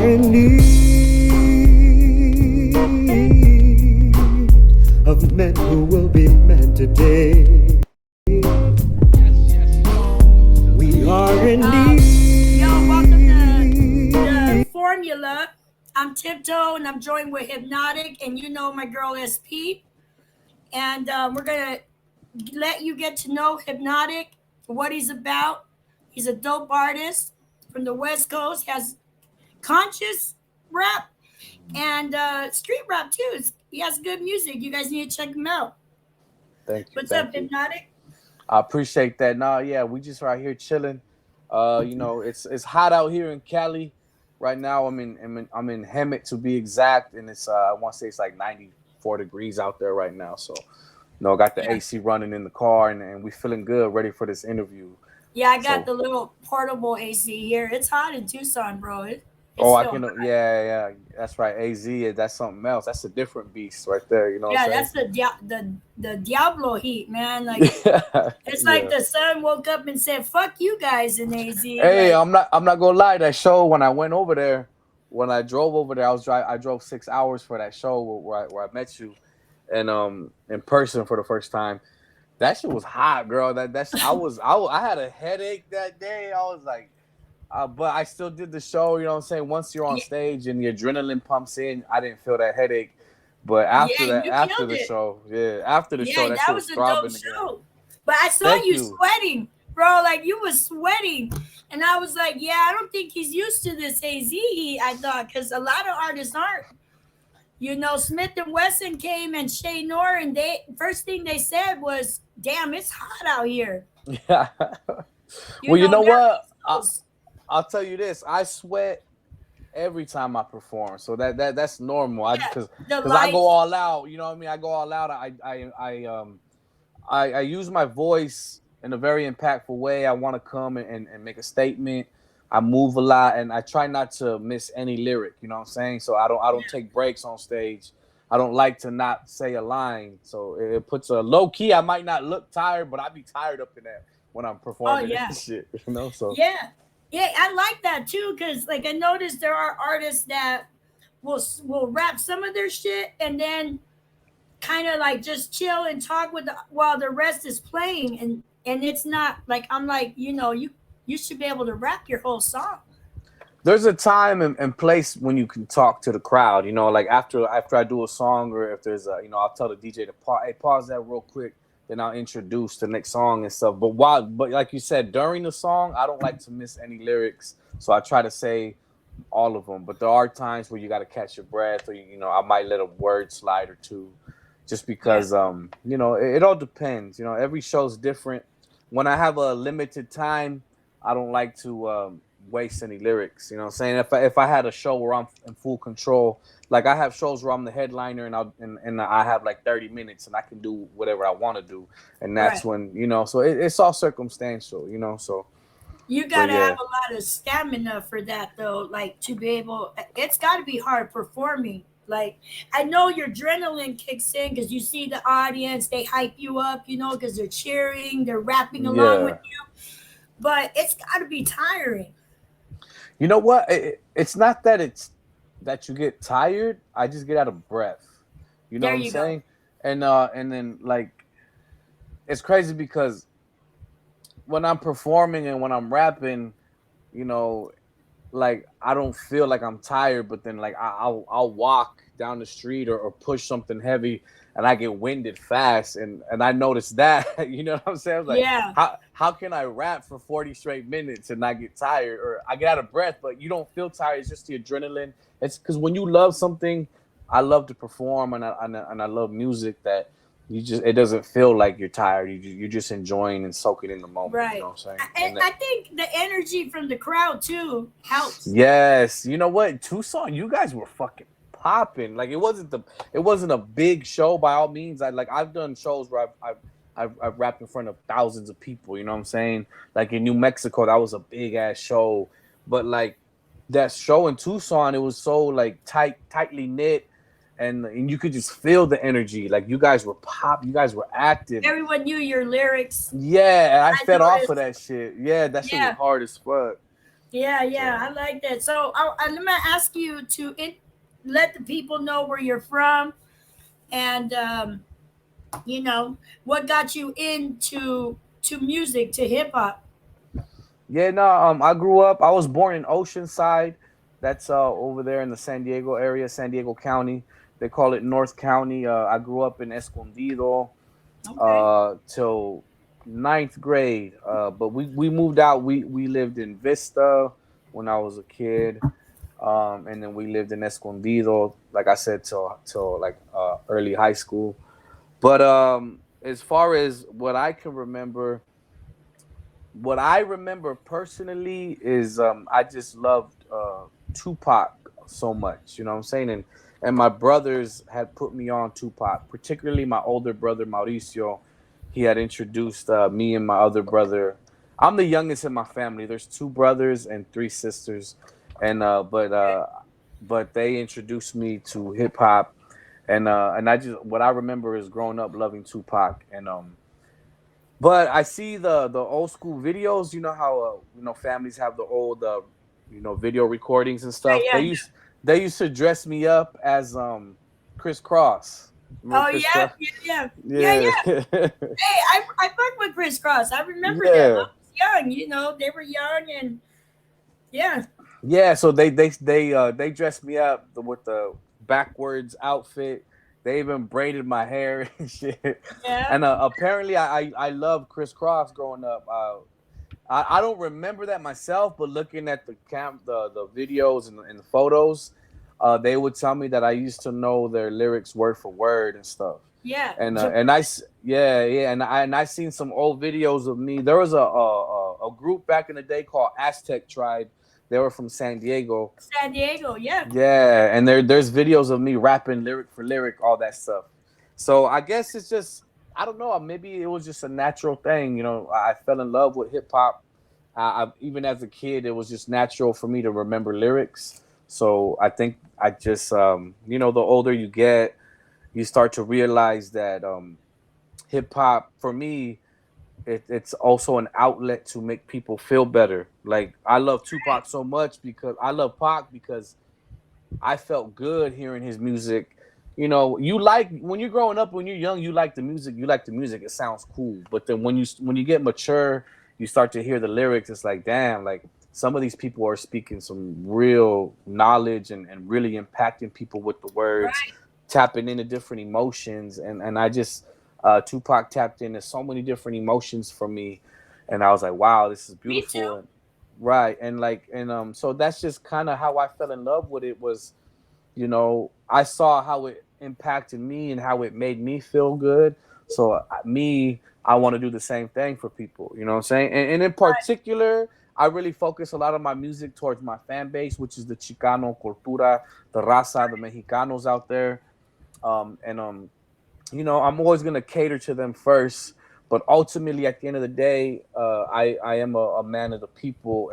in need of men who will be men today. We are in need. Yo, welcome to the Formula. I'm Tiptoe, and I'm joined with Hypnotic, and you know my girl SP. And we're gonna let you get to know Hypnotic, what he's about. He's a dope artist from the West Coast. Has conscious rap and street rap too. He has good music. You guys need to check him out. Thank you, What's up, thank you. Hypnotic? I appreciate that. Nah, yeah, we just right here chilling. It's hot out here in Cali right now. I'm in Hemet to be exact, and it's I want to say it's like 94 degrees out there right now. So, I got the Yeah, AC running in the car, and we feeling good, ready for this interview. yeah. I got So, the little portable AC here. It's hot in Tucson, bro. It's oh, I still can, hot. yeah, that's right. AZ, that's something else. That's a different beast right there. You know what Yeah, I'm that's the Diablo heat, man. Like saying? it's like Yeah. the sun woke up and said, "Fuck you guys" in AZ. Hey, Like, I'm not gonna lie. That show when I went over there, when I drove over there, I drove 6 hours for that show where I met you, and in person for the first time. That shit was hot, girl. That's I had a headache that day. I was like, but I still did the show. You know what I'm saying? Once you're on yeah, stage and the adrenaline pumps in, I didn't feel that headache. But yeah, after that, you after killed the it. show, yeah, after the show, Yeah, that that shit was was a dope throbbing again. show. But I saw Thank you you. sweating, bro. Like you was sweating, and I was like, "Yeah, I don't think he's used to this AZ heat." I thought because a lot of artists aren't. You know, Smith and Wesson came and Shay Nor, and they first thing they said was, "Damn, it's hot out here." Yeah. You Well, you know, know they're what? East Coast. I'll tell you this. I sweat every time I perform, so that's normal. I Yeah, because the because I go lights. all out. You know what I mean? I go all out. I use my voice in a very impactful way. I want to come and make a statement. I move a lot, and I try not to miss any lyric. You know what I'm saying? So I don't take breaks on stage. I don't like to not say a line. So it puts a low key. I might not look tired, but I be tired up in that when I'm Oh performing yeah, and shit. So yeah, yeah. I like that too because, like, I noticed there are artists that will rap some of their shit and then kind of like just chill and talk while the rest is playing, and it's not like I'm like you should be able to rap your whole song. there's a time and place when you can talk to the crowd. Like after I do a song, or if there's I'll tell the DJ to pause. Hey, pause that real quick. Then I'll introduce the next song and stuff. But like you said, during the song, I don't like to miss any lyrics, so I try to say all of them. But there are times where you got to catch your breath, or I might let a word slide or two, just Yeah. because it all depends. Every show's different. When I have a limited time, I don't like to waste any lyrics. You know what I'm saying? If I had a show where I'm in full control, like I have shows where I'm the headliner and I have like 30 minutes and I can do whatever I want to do, and that's Right. when so it's all circumstantial. So You but gotta have yeah. a lot of stamina for that though, like to be able. It's got to be hard performing. Like I know your adrenaline kicks in because you see the audience, they hype you up, because they're cheering, they're rapping along with Yeah. you. But it's got to be tiring. You know what? It's not that it's that you get tired. I just get out of breath. You know There what I'm you go. saying? And then like it's crazy because when I'm performing and when I'm rapping, you know, like I don't feel like I'm tired, but then like I'll walk down the street or push something heavy and I get winded fast, and I notice that. You know what I'm saying? I was like, Yeah. how can I rap for 40 straight minutes and not get tired, or I get out of breath but you don't feel tired? It's just the adrenaline. It's because when you love something, I love to perform, and I love music, that it doesn't feel like you're tired. You're just enjoying and soaking in the moment. You know Right. what I'm saying? I, I think the energy from the crowd too helps. Yes, you know what? Tucson, you guys were fucking popping. Like it wasn't a big show by all means. I've done shows where I've rapped in front of thousands of people. You know what I'm saying? Like in New Mexico, that was a big ass show. But like that show in Tucson, it was so like tightly knit, and you could just feel the energy. Like you guys were active. Everyone knew your lyrics. Yeah, and I I fed off of noticed. that shit. Yeah, that shit was Yeah. hard as fuck. Yeah, yeah, I So like that. So I'm gonna ask you to let the people know where you're from, and you know what got you into to music, to hip hop. yeah, no, I grew up. I was born in Oceanside. That's over there in the San Diego area, San Diego County. They call it North County. I grew up in Escondido Okay. till ninth grade. But we moved out. We lived in Vista when I was a kid. And then we lived in Escondido, like I said, till like early high school. But as far as what I remember personally is I just loved Tupac so much. You know what I'm saying? And my brothers had put me on Tupac, particularly my older brother Mauricio. He had introduced me and my other brother. I'm the youngest in my family. There's two brothers and three sisters, and but they introduced me to hip hop, and I just what I remember is growing up loving Tupac, and but I see the old school videos. You know how families have the old video recordings and Yeah, stuff. yeah, yeah. They used to dress me up as Chris Cross. Remember Oh Chris yeah, Cross? yeah, yeah, yeah, Yeah, yeah. Hey, I fuck with Chris Cross. I remember them. I yeah, was young, they were young, and yeah, yeah. So they dressed me up with the backwards outfit. They even braided my hair and shit. yeah. And apparently, I loved Chris Cross growing up. I don't remember that myself, but looking at the videos and the photos, they would tell me that I used to know their lyrics word for word and stuff. Yeah, Yeah, and I seen some old videos of me. There was a group back in the day called Aztec Tribe. They were from San Diego. San Diego. Yeah, Yeah, and there's videos of me rapping lyric for lyric, all that stuff. So I guess it's just I don't know. Maybe it was just a natural thing. I fell in love with hip hop. Even as a kid, it was just natural for me to remember lyrics. So I think I just the older you get, you start to realize that hip hop for me it's also an outlet to make people feel better. Like I love Tupac so much because I love Pac because I felt good hearing his music. You like when you're growing up, when you're young, you like the music. You like the music. It sounds cool. But then when you get mature, you start to hear the lyrics. It's like, damn, like some of these people are speaking some real knowledge and really impacting people with the words, right. tapping into different emotions. And I just Tupac tapped into so many different emotions for me, and I was like, wow, this is Me too. beautiful. Right, and so that's just kind of how I fell in love with it. Was I saw how it impacted me and how it made me feel good. So I want to do the same thing for people. You know what I'm saying? And in particular, I really focus a lot of my music towards my fan base, which is the Chicano cultura, the raza, the Mexicanos out there. And I'm always gonna cater to them first. But ultimately, at the end of the day, I am a man of the people,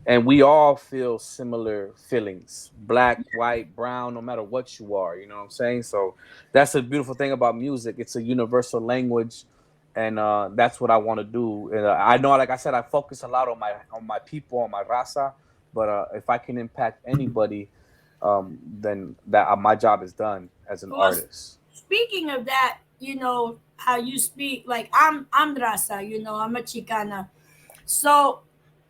and we all feel similar feelings, black, white, brown, no matter what you are. You know what I'm saying? So that's the beautiful thing about music. It's a universal language, and that's what I want to do. And I know, like I said, I focus a lot on my people, on my raza. But if I can impact anybody, then that my job is done as an Well, artist. speaking of that, how you speak. Like I'm Raza. I'm a Chicana. So,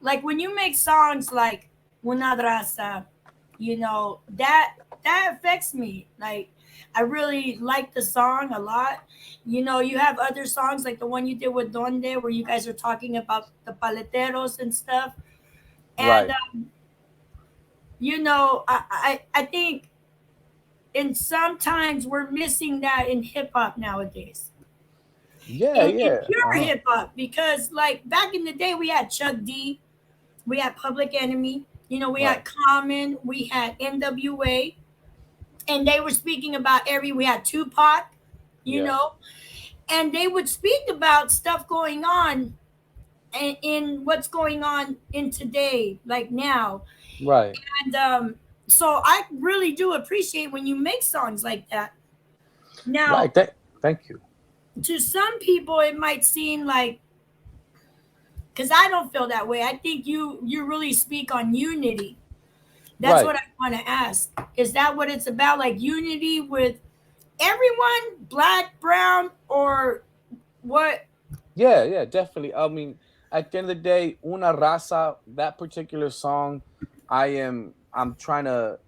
like when you make songs like Una Raza, that affects me. Like I really like the song a lot. You have other songs like the one you did with Donde, where you guys are talking about the paleteros and stuff. And Right. I think, and sometimes we're missing that in hip hop nowadays. Yeah, In yeah. pure Uh-huh. hip hop, because like back in the day, we had Chuck D, we had Public Enemy, we Right. had Common, we had NWA, and they were speaking about we had Tupac, you Yeah. know, and they would speak about stuff going on in what's going on in today, like now. Right. And so I really do appreciate when you make songs like that. Now, Right. Thank you. to some people, it might seem like because I don't feel that way. I think you really speak on unity. That's Right. what I want to ask. Is that what it's about? Like unity with everyone, black, brown, or what? Yeah, yeah, definitely. I mean, at the end of the day, Una Raza, that particular song, I'm trying to,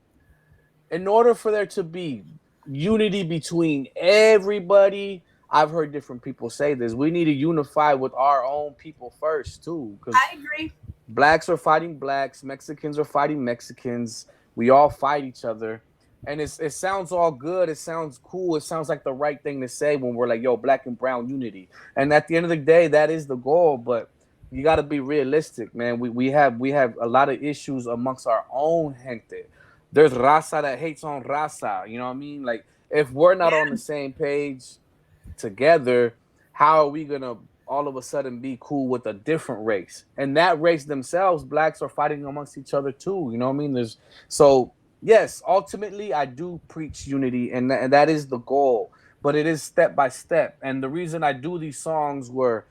in order for there to be unity between everybody, I've heard different people say this. We need to unify with our own people first too, because I agree. blacks are fighting blacks, Mexicans are fighting Mexicans. We all fight each other. And it sounds all good. It sounds cool. It sounds like the right thing to say when we're like, yo, black and brown unity. And at the end of the day, that is the goal. But you got to be realistic, man. We have a lot of issues amongst our own gente. There's raza that hates on raza. You know what I mean? Like, if we're not on the Yeah, same page together, how are we gonna all of a sudden be cool with a different race? And that race themselves, blacks are fighting amongst each other too. You know what I mean? There's so yes, ultimately I do preach unity, and that is the goal. But it is step by step. And the reason I do these songs where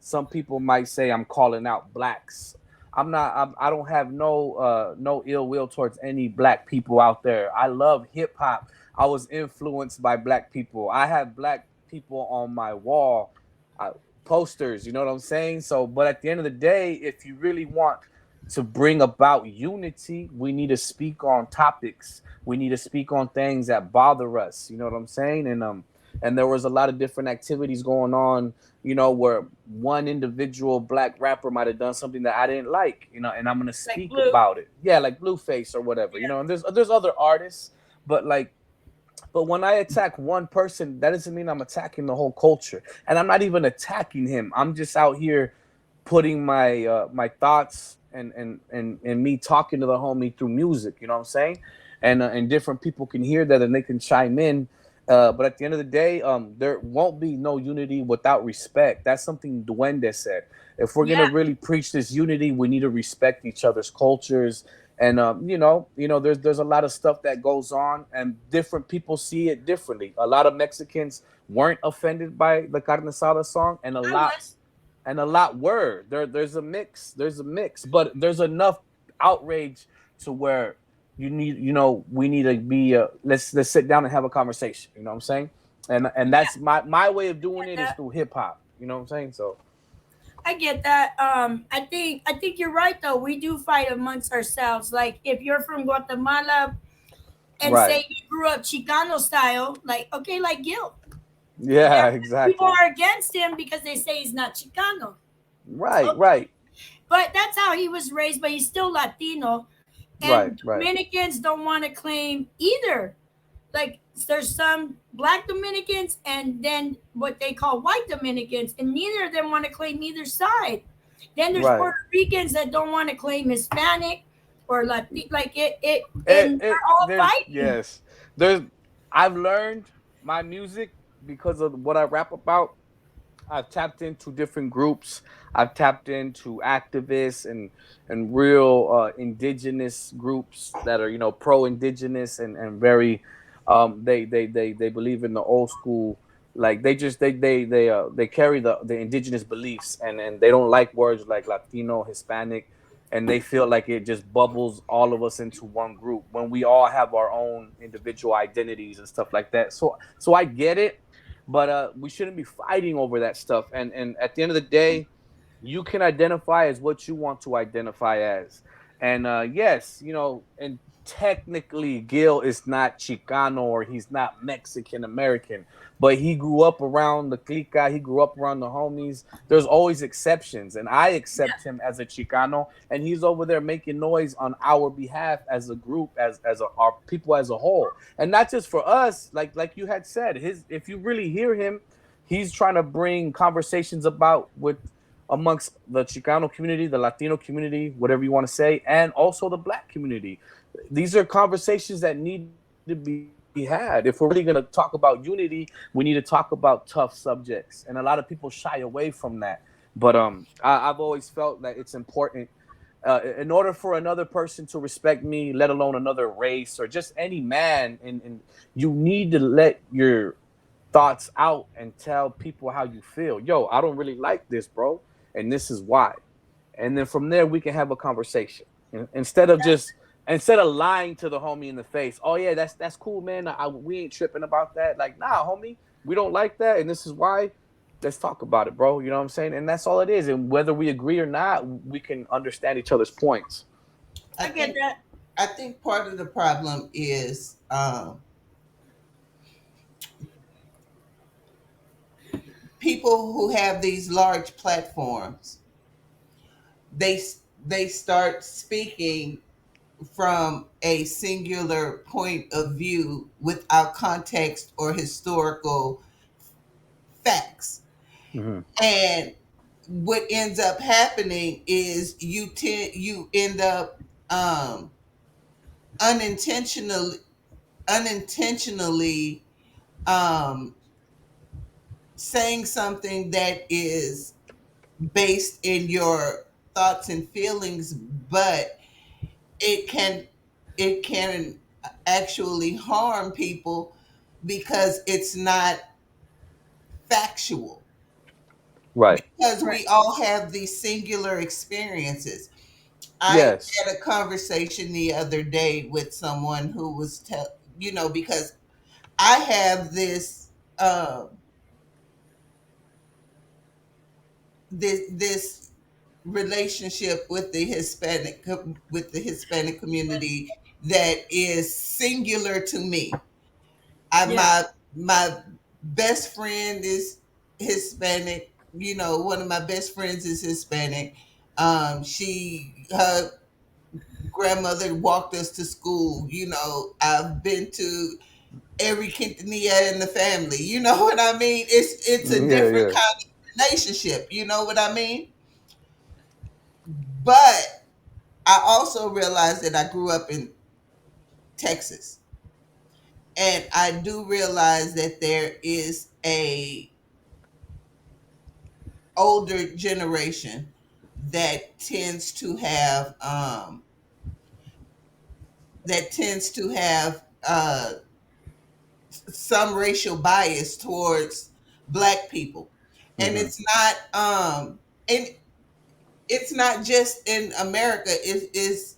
some people might say I'm calling out blacks. I'm not. I don't have no ill will towards any black people out there. I love hip hop. I was influenced by black people. I have black people on my wall, uh, posters. You know what I'm saying? So, but at the end of the day, if you really want to bring about unity, we need to speak on topics. We need to speak on things that bother us. You know what I'm saying? And there was a lot of different activities going on, where one individual black rapper might have done something that I didn't like, and I'm gonna like speak blue. about it. Yeah, like Blueface or whatever, Yeah, and there's other artists, but when I attack one person, that doesn't mean I'm attacking the whole culture. And I'm not even attacking him. I'm just out here putting my thoughts and me talking to the homie through music. You know what I'm saying? And different people can hear that and they can chime in. But at the end of the day, there won't be no unity without respect. That's something Duende said. If we're gonna yeah. really preach this unity, we need to respect each other's cultures. And there's a lot of stuff that goes on, and different people see it differently. A lot of Mexicans weren't offended by the carne asada song, and a I lot was. were. There's a mix. There's a mix, but there's enough outrage to where we need to be let's sit down and have a conversation. You know what I'm saying? And Yeah, that's my way of doing get it is that. through hip hop. You know what I'm saying? So I get that. I think you're right though. We do fight amongst ourselves. Like if you're from Guatemala and right. say you grew up Chicano style, like okay, like Gil. There, Yeah, people exactly. are against him because they say he's not Chicano. Right, Okay, right, but that's how he was raised. But he's still Latino, right, and right, Dominicans don't want to claim either. Like there's some black Dominicans and then what they call white Dominicans, and neither of them want to claim either side. Then there's right. Puerto Ricans that don't want to claim Hispanic or Latino, like and It they're all there's fighting. yes. There's I've learned my music because of what I rap about. I've tapped into different groups. I've tapped into activists and real indigenous groups that are pro-indigenous and very they believe in the old school, like they carry the indigenous beliefs, and they don't like words like Latino, Hispanic, and they feel like it just bubbles all of us into one group when we all have our own individual identities and stuff like that. So I get it, but we shouldn't be fighting over that stuff. And at the end of the day, you can identify as what you want to identify as. And yes, and technically Gil is not Chicano or he's not Mexican American, but he grew up around the clica, he grew up around the homies. There's always exceptions, and I accept him as a Chicano, and he's over there making noise on our behalf as a group, our people as a whole, and not just for us. Like you had said, his if you really hear him, he's trying to bring conversations about with amongst the Chicano community, the Latino community, whatever you want to say, and also the black community. These are conversations that need to be had. If we're really going to talk about unity, we need to talk about tough subjects. And a lot of people shy away from that. But I've always felt that it's important. In order for another person to respect me, let alone another race or just any man, and you need to let your thoughts out and tell people how you feel. Yo, I don't really like this, bro. and this is why. And then from there we can have a conversation instead of just instead of lying to the homie in the face. Oh yeah, that's cool, man. We ain't tripping about that. Like, nah, homie, we don't like that, and this is why. Let's talk about it, bro. You know what I'm saying? And that's all it is. And whether we agree or not, we can understand each other's points. I I get think that. I think part of the problem is people who have these large platforms. They they start speaking from a singular point of view without context or historical facts. Mm-hmm. And what ends up happening is you end up um, unintentionally unintentionally um, saying something that is based in your thoughts and feelings, but it can it can actually harm people because it's not factual, Right. because Right. we all have these singular experiences. I Yes. had a conversation the other day with someone who was because I have this relationship with the Hispanic community that is singular to me. I Yeah. my best friend is Hispanic. One of my best friends is Hispanic. She her grandmother walked us to school. I've been to every quinceanera in the family. You know what I mean? It's a Yeah. different Yeah. kind of relationship. You know what I mean? But I also realized that I grew up in Texas, and I do realize that there is a older generation that tends to have some racial bias towards black people, and Mm-hmm. and it's not just in America. It is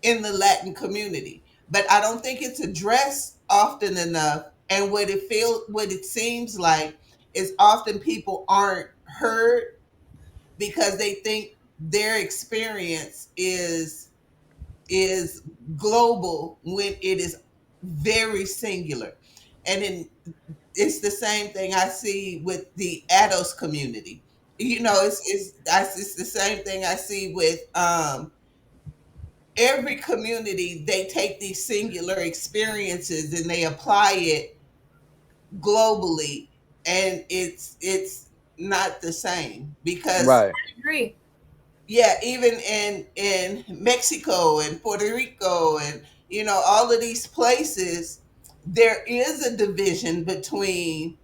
in the Latin community, but I don't think it's addressed often enough. And what it seems like is often people aren't heard because they think their experience is global when it is very singular. And then it's the same thing I see with the ADOS community. It's the same thing I see with every community. They take these singular experiences and they apply it globally, and it's not the same because Right. I agree. yeah, even in Mexico and Puerto Rico and all of these places, there is a division between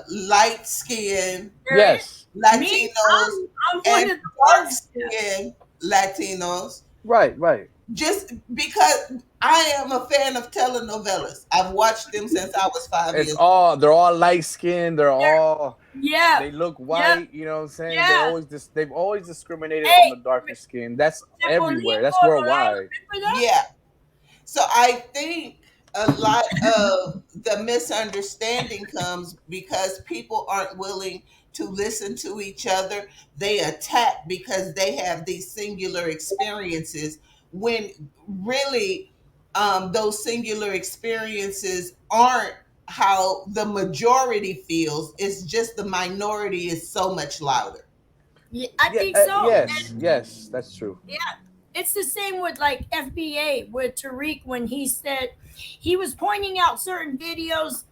light skinned There is. Yes. Me, Latinos I'm one and of the dark ones. Yeah. skinned Latinos, Right. Right. just because I am a fan of telenovelas. I've watched them since I was 5 years old. They're all light skinned. Yeah. They look Yeah. white. You know what I'm saying? Yeah. They've always discriminated on the Hey, darker skin. That's everywhere. Chapolin That's Colorado. worldwide. Remember that? Yeah. So I think a lot of the misunderstanding comes because people aren't willing to listen to each other. They attack because they have these singular experiences when really those singular experiences aren't how the majority feels. It's just the minority is so much louder. Yeah, I Yeah. think so. Yes. Yes. That's true. Yeah, it's the same with like FBA with Tariq when he said he was pointing out certain videos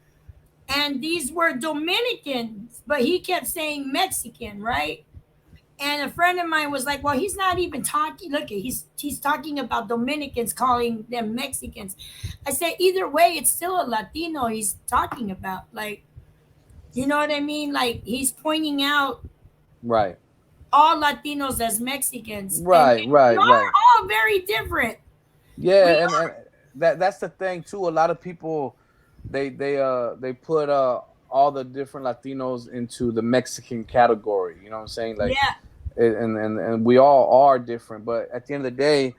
and these were Dominicans, but he kept saying Mexican, right? And a friend of mine was like, "Well, he's not even talking. Look, he's talking about Dominicans, calling them Mexicans." I said, either way, it's still a Latino he's talking about. Like, you know what I mean? Like he's pointing out Right. all Latinos as Mexicans, Right. and we Right. are Right. all very different. We Yeah, and that's the thing too. A lot of people they put all the different Latinos into the Mexican category. You know what I'm saying? Like, Yeah. and we all are different, but at the end of the day,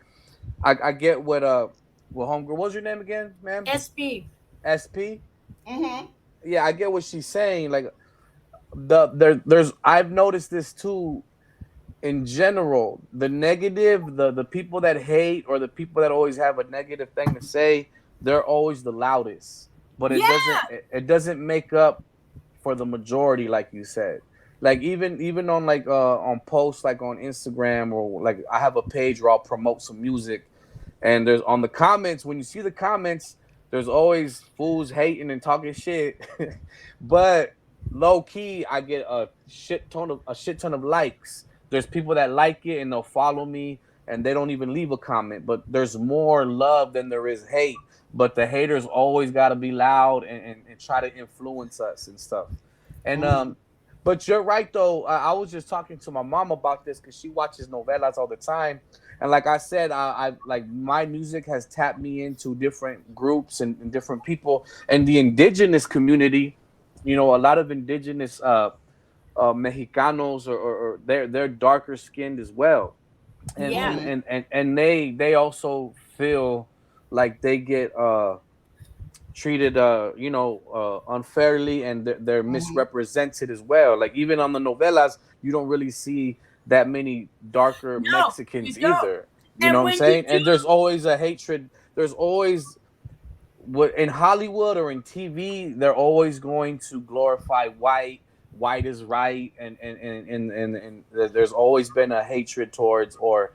I get what homegirl. What was your name again, ma'am? SP. SP. Mm-hmm. Yeah, I get what she's saying. Like there's I've noticed this too in general. The negative, the people that hate or the people that always have a negative thing to say, they're always the loudest. But Yeah. it doesn't make up for the majority, like you said. Like even on posts like on Instagram, or like I have a page where I'll promote some music, and there's on the comments, when you see the comments, there's always fools hating and talking shit. But low key, I get a shit ton of likes. There's people that like it and they'll follow me and they don't even leave a comment. But there's more love than there is hate. But the haters always got to be loud and try to influence us and stuff. And Mm-hmm. but you're right though. I was just talking to my mom about this because she watches novelas all the time, and like I said, I like my music has tapped me into different groups and different people, and the indigenous community. You know, a lot of indigenous Mexicanos or they're darker skinned as well, and Yeah. they also feel like they get treated unfairly, and they're Mm-hmm. misrepresented as well. Like even on the novelas you don't really see that many darker No, you Mexicans don't. either, you know And what I'm when you saying? do, And there's always a hatred. There's always what in Hollywood or in TV, they're always going to glorify white is right, and there's always been a hatred towards or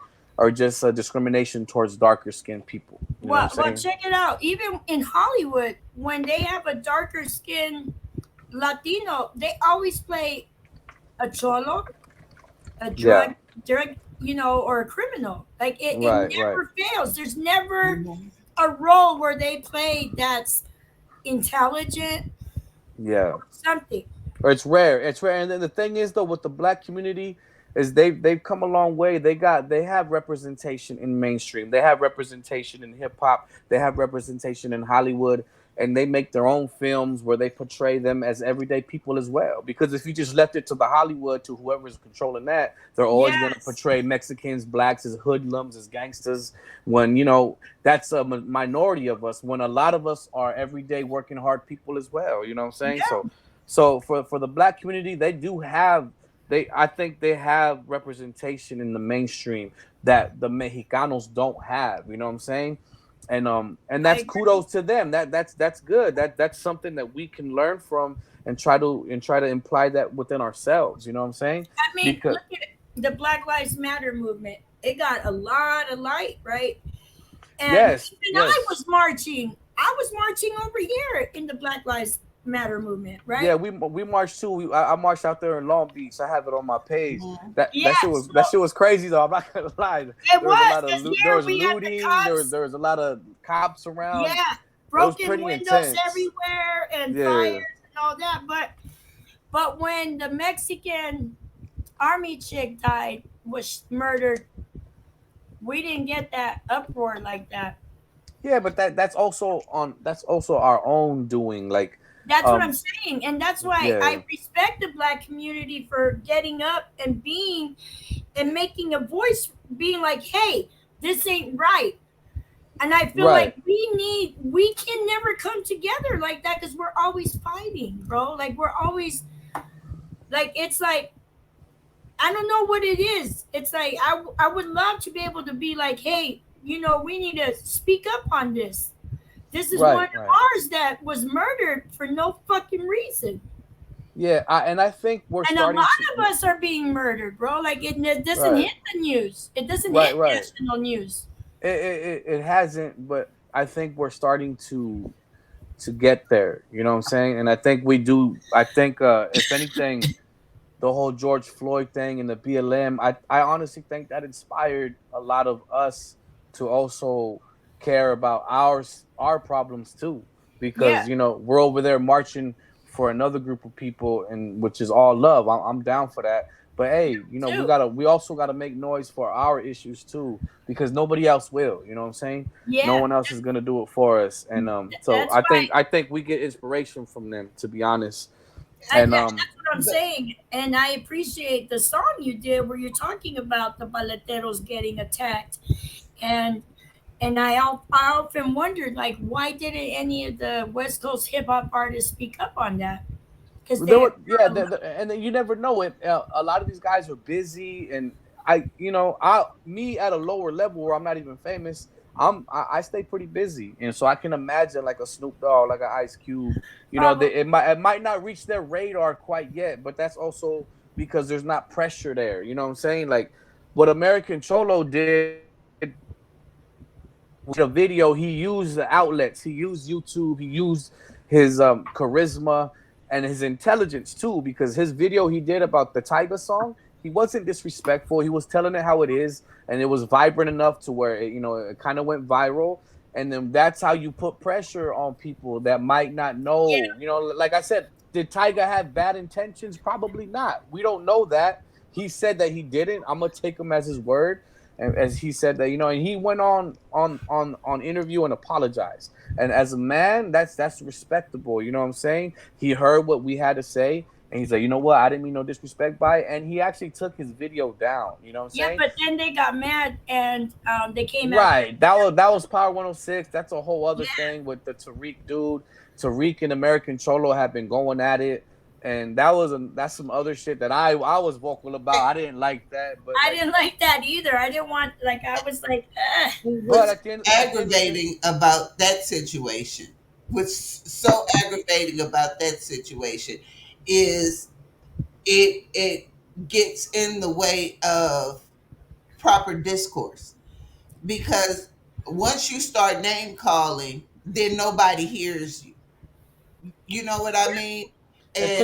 just a discrimination towards darker skinned people, you know what I'm well, saying? check it out. Even in Hollywood, when they have a darker skin Latino, they always play a cholo, a Yeah, drug, or a criminal. Like it right. never fails. There's never Mm-hmm. a role where they play that's intelligent Yeah, or something. or it's rare. And then the thing is though, with the black community, is they've come a long way. They have representation in mainstream, they have representation in hip-hop, they have representation in Hollywood, and they make their own films where they portray them as everyday people as well. Because if you just left it to the Hollywood, to whoever's controlling that, they're always going to Yes. portray Mexicans, blacks as hoodlums, as gangsters, when that's a minority of us, when a lot of us are everyday working hard people as well, you know what I'm saying? Yeah. So for the black community, they do have they I think they have representation in the mainstream that the Mexicanos don't have. You know what I'm saying? And I that's agree. kudos to them. That's good. That's something that we can learn from and try to imply that within ourselves. You know what I'm saying? I mean, Because look at it. The Black Lives Matter movement. It got a lot of light, right? And yes, even I yes. was marching. I was marching over here in the Black Lives Matter movement, Yeah, right? we marched too. I marched out there in Long Beach. I have it on my page. Mm-hmm. That Yeah. shit was So crazy though. I'm not gonna lie. it There was a was lot of because there here was we had the looting. cops. There was a lot of cops around. Yeah, It was broken pretty windows intense. everywhere and Yeah, fires and all that. But when the Mexican army chick died, was murdered, we didn't get that uproar like that. yeah, but that's also our own doing. Like, That's what I'm um, saying. And that's why yeah, I respect the black community for getting up and being and making a voice, being like, hey, this ain't right. And I feel like right, we can never come together like that because we're always fighting, bro. Like, we're always, like, it's like, I don't know what it is. It's like, I would love to be able to be like, hey, we need to speak up on this. This is one right, of right. ours that was murdered for no fucking reason. Yeah, and I think we're And a starting lot to. of us are being murdered, bro. Like it doesn't Right, hit the news. It doesn't hit right. national news. It hasn't, but I think we're starting to get there. You know what I'm saying? And I think we do. I think if anything, the whole George Floyd thing and the BLM, I honestly think that inspired a lot of us to also care about our problems too, Yeah, because we're over there marching for another group of people, and which is all love. I'm down for that. But hey, too. we also gotta make noise for our issues too, because nobody else will. You know what I'm saying? No Yeah, one else is gonna do it for us, and so that's I think why. I think we get inspiration from them. To be honest, And That's what I'm But saying, and I appreciate the song you did where you're talking about the paleteros getting attacked, and I often wondered like why didn't any of the West Coast hip hop artists speak up on that because there they were, yeah, and then you never know it. A lot of these guys are busy, and me at a lower level where I'm not even famous. I stay pretty busy, and so I can imagine like a Snoop Dogg, like an Ice Cube. probably It might not reach their radar quite yet, but that's also because there's not pressure there. You know what I'm saying? Like what American Cholo did with a video, he used the outlets, he used YouTube, he used his charisma and his intelligence too, because his video he did about the Tiger song, he wasn't disrespectful. He was telling it how it is, and it was vibrant enough to where it kind of went viral. And then that's how you put pressure on people that might not yeah. know. Like I said, did Tiger have bad intentions? Probably not. We don't know that. He said that he didn't. I'm gonna take him as his word, and as he said that, and he went on interview and apologized. And as a man, that's respectable. You know what I'm saying? He heard what we had to say, and he's like, you know what? I didn't mean no disrespect by it, and he actually took his video down. You know what I'm Yeah, saying? but then they got mad and they came after. Right. That was Power 106. That's a whole other Yeah, thing with the Tariq dude. Tariq and American Cholo have been going at it. And that's some other shit that I was vocal about. I didn't like that, but I like, didn't like that either. I didn't want like I was like, ugh. but what's at the end of the day, aggravating about that situation, what's so aggravating about that situation is it gets in the way of proper discourse, because once you start name calling, then nobody hears you. You know what I mean? And it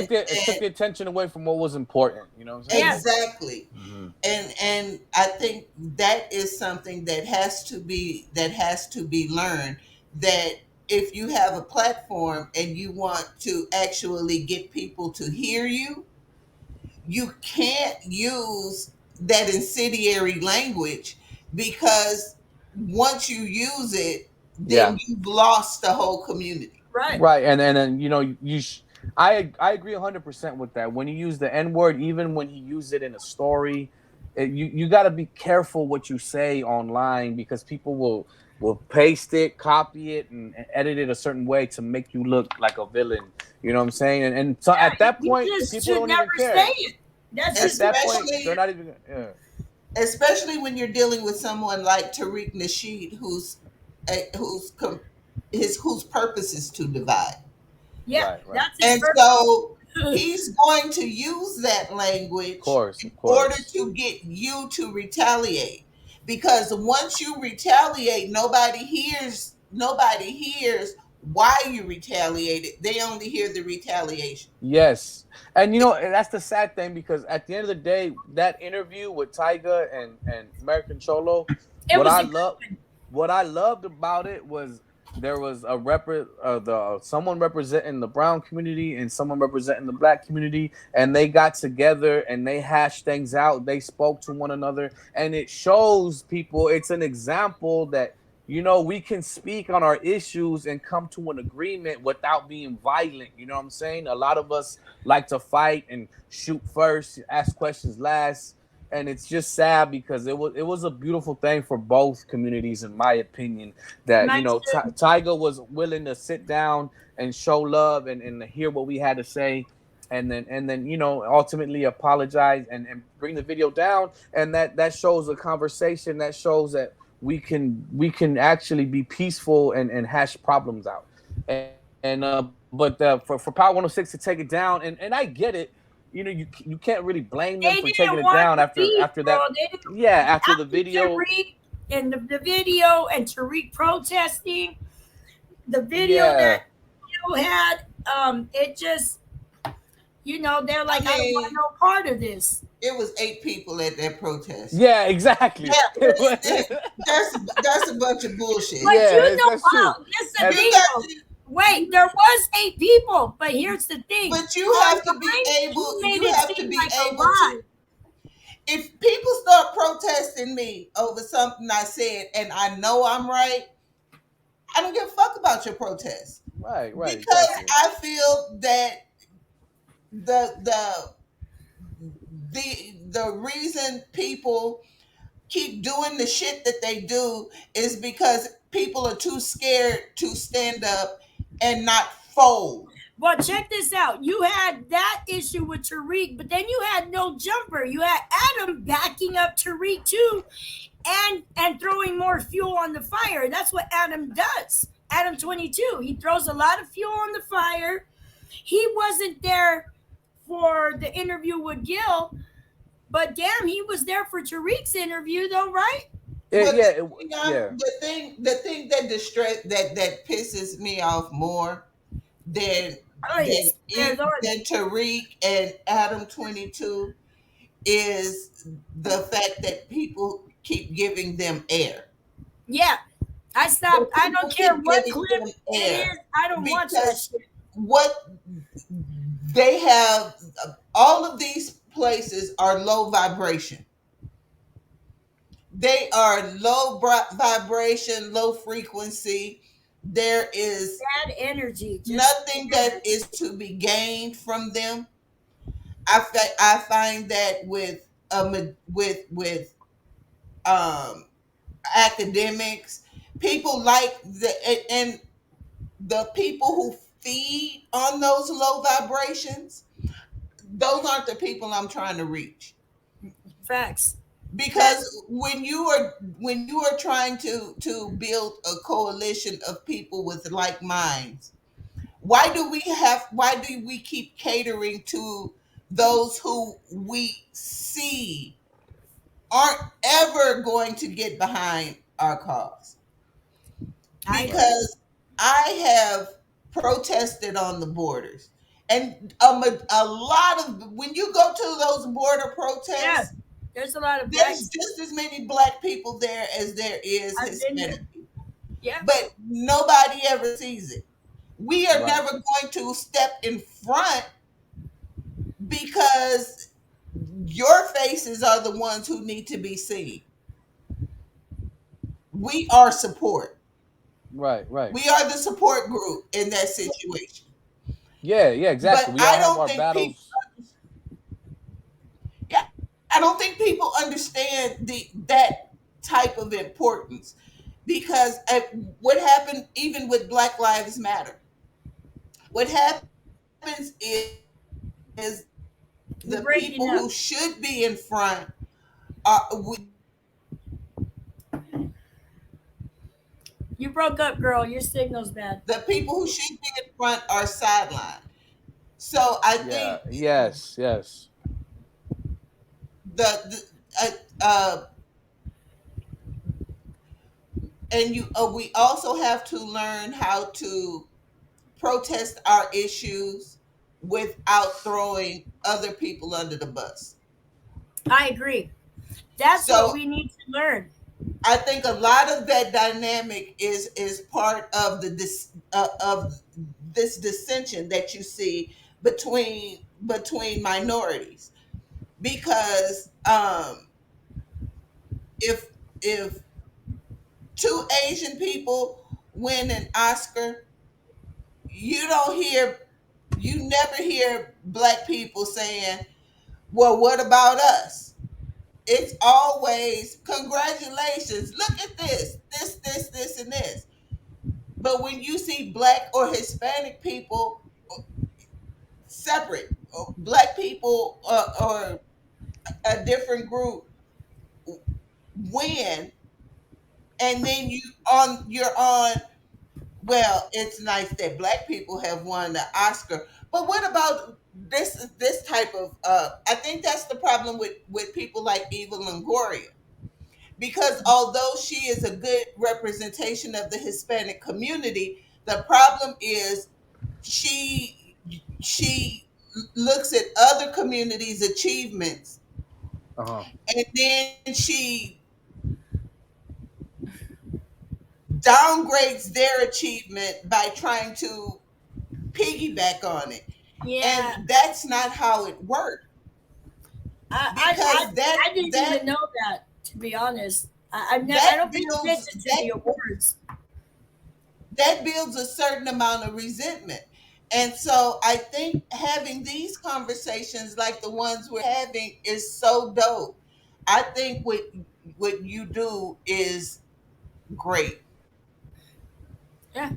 took the attention away from what was important. You know what I'm saying? Yeah, exactly. Hmm. And I think that is something that has to be learned, that if you have a platform and you want to actually get people to hear you, you can't use that incendiary language, because once you use it, Yeah. then you've lost the whole community. right. Right, and then I agree 100% with that. When you use the N word, even when he used it in a story, you got to be careful what you say online, because people will paste it, copy it, and edit it a certain way to make you look like a villain. You know what I'm saying? And so at Yeah, that you point, just people should don't never even say care. it. That's At just that point, they're especially not even. Yeah. especially when you're dealing with someone like Tariq Nasheed, whose purpose is to divide. yeah, Right. Right. that's his And purpose. so he's going to use that Of language course. in Of order course. to get you to retaliate. Because once you retaliate, nobody hears why you retaliated. They only hear the retaliation. Yes, and that's the sad thing, because at the end of the day, that interview with Tyga and American Cholo, It what was I a good love, one. what I loved about it was there was someone representing the brown community and someone representing the black community, and they got together and they hashed things out. They spoke to one another, and it shows people. It's an example that we can speak on our issues and come to an agreement without being violent. You know what I'm saying? A lot of us like to fight and shoot first, ask questions last, and it's just sad because it was a beautiful thing for both communities, in my opinion. That Nice to Tiger was willing to sit down and show love and hear what we had to say, and then ultimately apologize and bring the video down, and that shows a conversation, that shows that we can actually be peaceful and hash problems out. But for Power 106 to take it down, and I get it. You can't really blame them they for taking didn't it want down the after beef, after bro. that. They didn't Yeah, after the after video. Tariq and the video and Tariq protesting, the video that Yeah, you had, it just they're I like, I don't want mean, no part of this. it was 8 people at that protest. yeah, exactly. Yeah, that's a bunch of bullshit. But Yeah, that's true. here's the And You thing got, though. Wait, there was 8 people, but here's the thing. but you have to be He able. made You it have to seem be like a able lot. to. If people start protesting me over something I said and I know I'm right, I don't give a fuck about your protest, right, because exactly. I feel that the the reason people keep doing the shit that they do is because people are too scared to stand up and not fold. Well, check this out. You had that issue with Tariq, but then you had no jumper. You had Adam backing up Tariq too, and throwing more fuel on the fire. That's what Adam does. Adam 22. He throws a lot of fuel on the fire. He wasn't there for the interview with Gil, but damn, he was there for Tariq's interview, though, right? Well, Yeah, yeah. the thing that that pisses me off more than Oh, yes. than Tariq and Adam 22 is the fact that people keep giving them air. Yeah, I The stopped. I don't people care keep what giving clip them it air is. I don't watch that because shit. what they have, all of these places are low vibration. They are vibration, low frequency. There is Bad energy. Just nothing that is to be gained from them. I find that with um academics, people like and the people who feed on those low vibrations, those aren't the people I'm trying to reach. facts. Facts. Because when you are trying to build a coalition of people with like minds, why do we keep catering to those who we see aren't ever going to get behind our cause? I agree. Because I have protested on the borders, and a lot of, when you go to those border Yeah, protests, there's a lot of there's blacks. just as many black people there as there is I've been Hispanic there. people, Yeah, but nobody ever sees it. We are Right. never going to step in front because your faces are the ones who need to be seen. We are support. Right. Right. We are the support group in that situation. Yeah. Yeah. Exactly. But We all I have don't our think people, battles. yeah, I don't think people understand that type of importance, because what happened even with Black Lives Matter, what happens is the people who you're should be breaking in up. front are You broke up, girl. Your signal's bad. the people who should be in front are sidelined. So I Yeah. think Yes. Yes. the and we also have to learn how to protest our issues without throwing other people under the bus. I agree. That's what So we need to learn. I think a lot of that dynamic is part of of this dissension that you see between minorities, because if if two Asian people win an Oscar, you don't hear you never hear black people saying, well, what about us? It's always congratulations, look at this and this. But when you see black or Hispanic people separate, or black people or a different group win, and then you're on, well, it's nice that black people have won the Oscar, but what about this type of I think that's the problem with people like Eva Longoria, because although she is a good representation of the Hispanic community, the problem is she she looks at other communities' achievements, Uh huh. and then she downgrades their achievement by trying to piggyback on it. Yeah, And that's not how it works, I I I, because that I didn't that even know that. To be honest, I that don't pay builds attention to the awards. that builds a certain amount of resentment, And so I think having these conversations like the ones we're having is so dope. I think what you do is great. Yeah.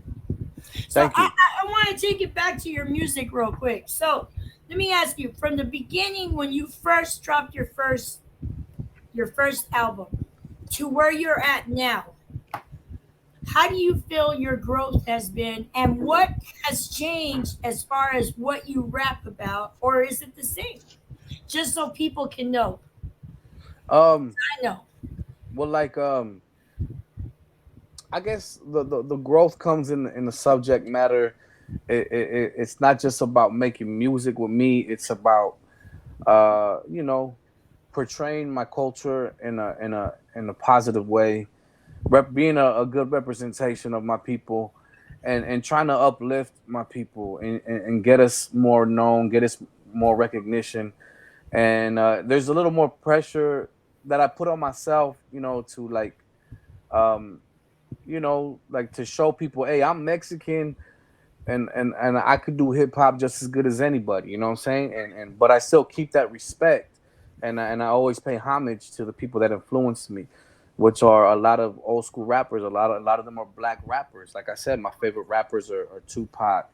So Thank you. I want to take it back to your music real quick. So let me ask you, from the beginning when you first dropped your first album to where you're at now, how do you feel your growth has been, and what has changed as far as what you rap about, or is it the same? Just so people can know. Um, I know. well, like I guess the growth comes in the subject matter. It's not just about making music with me. It's about you know, portraying my culture in a positive way, being a good representation of my people, and trying to uplift my people and get us more known, get us more recognition. And there's a little more pressure that I put on myself, you know, to like um, you know, like to show people, hey, I'm Mexican, and I could do hip hop just as good as anybody. You know what I'm saying? And but I still keep that respect, and I always pay homage to the people that influenced me, which are a lot of old school rappers. A lot of them are black rappers. Like I said, my favorite rappers are Tupac,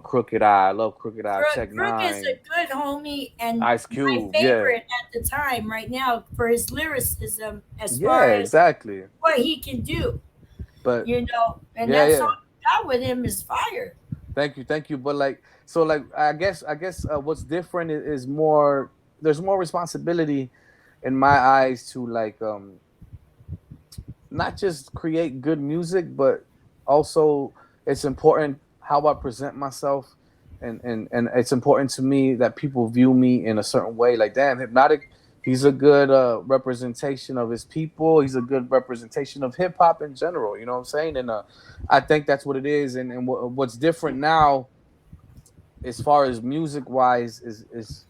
Crooked Eye. I love Crooked Eye. Tech Crook is Nine, a good homie and Ice my Cube. Yeah, favorite at the time right now for his lyricism as far yeah, as exactly. what he can do, But and yeah, that yeah. song you got with him is fire. Thank you, thank you. But like, so like, I guess what's different is more. There's more responsibility in my eyes to like not just create good music, but also it's important how I present myself, and it's important to me that people view me in a certain way. Like, damn, Hypnotic, he's a good representation of his people. He's a good representation of hip hop in general. You know what I'm saying? And I think that's what it is. And what's different now, as far as music wise, is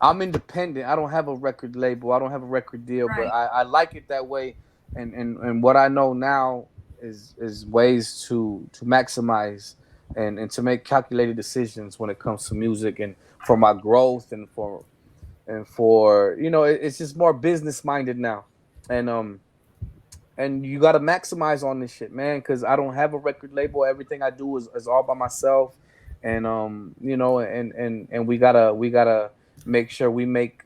I'm independent. I don't have a record label. I don't have a record deal, but Right. I like it that way. And what I know now is ways to maximize and to make calculated decisions when it comes to music and for my growth and for it's just more business minded now. And you got to maximize on this shit, man, because I don't have a record label. Everything I do is all by myself, and and we gotta make sure we make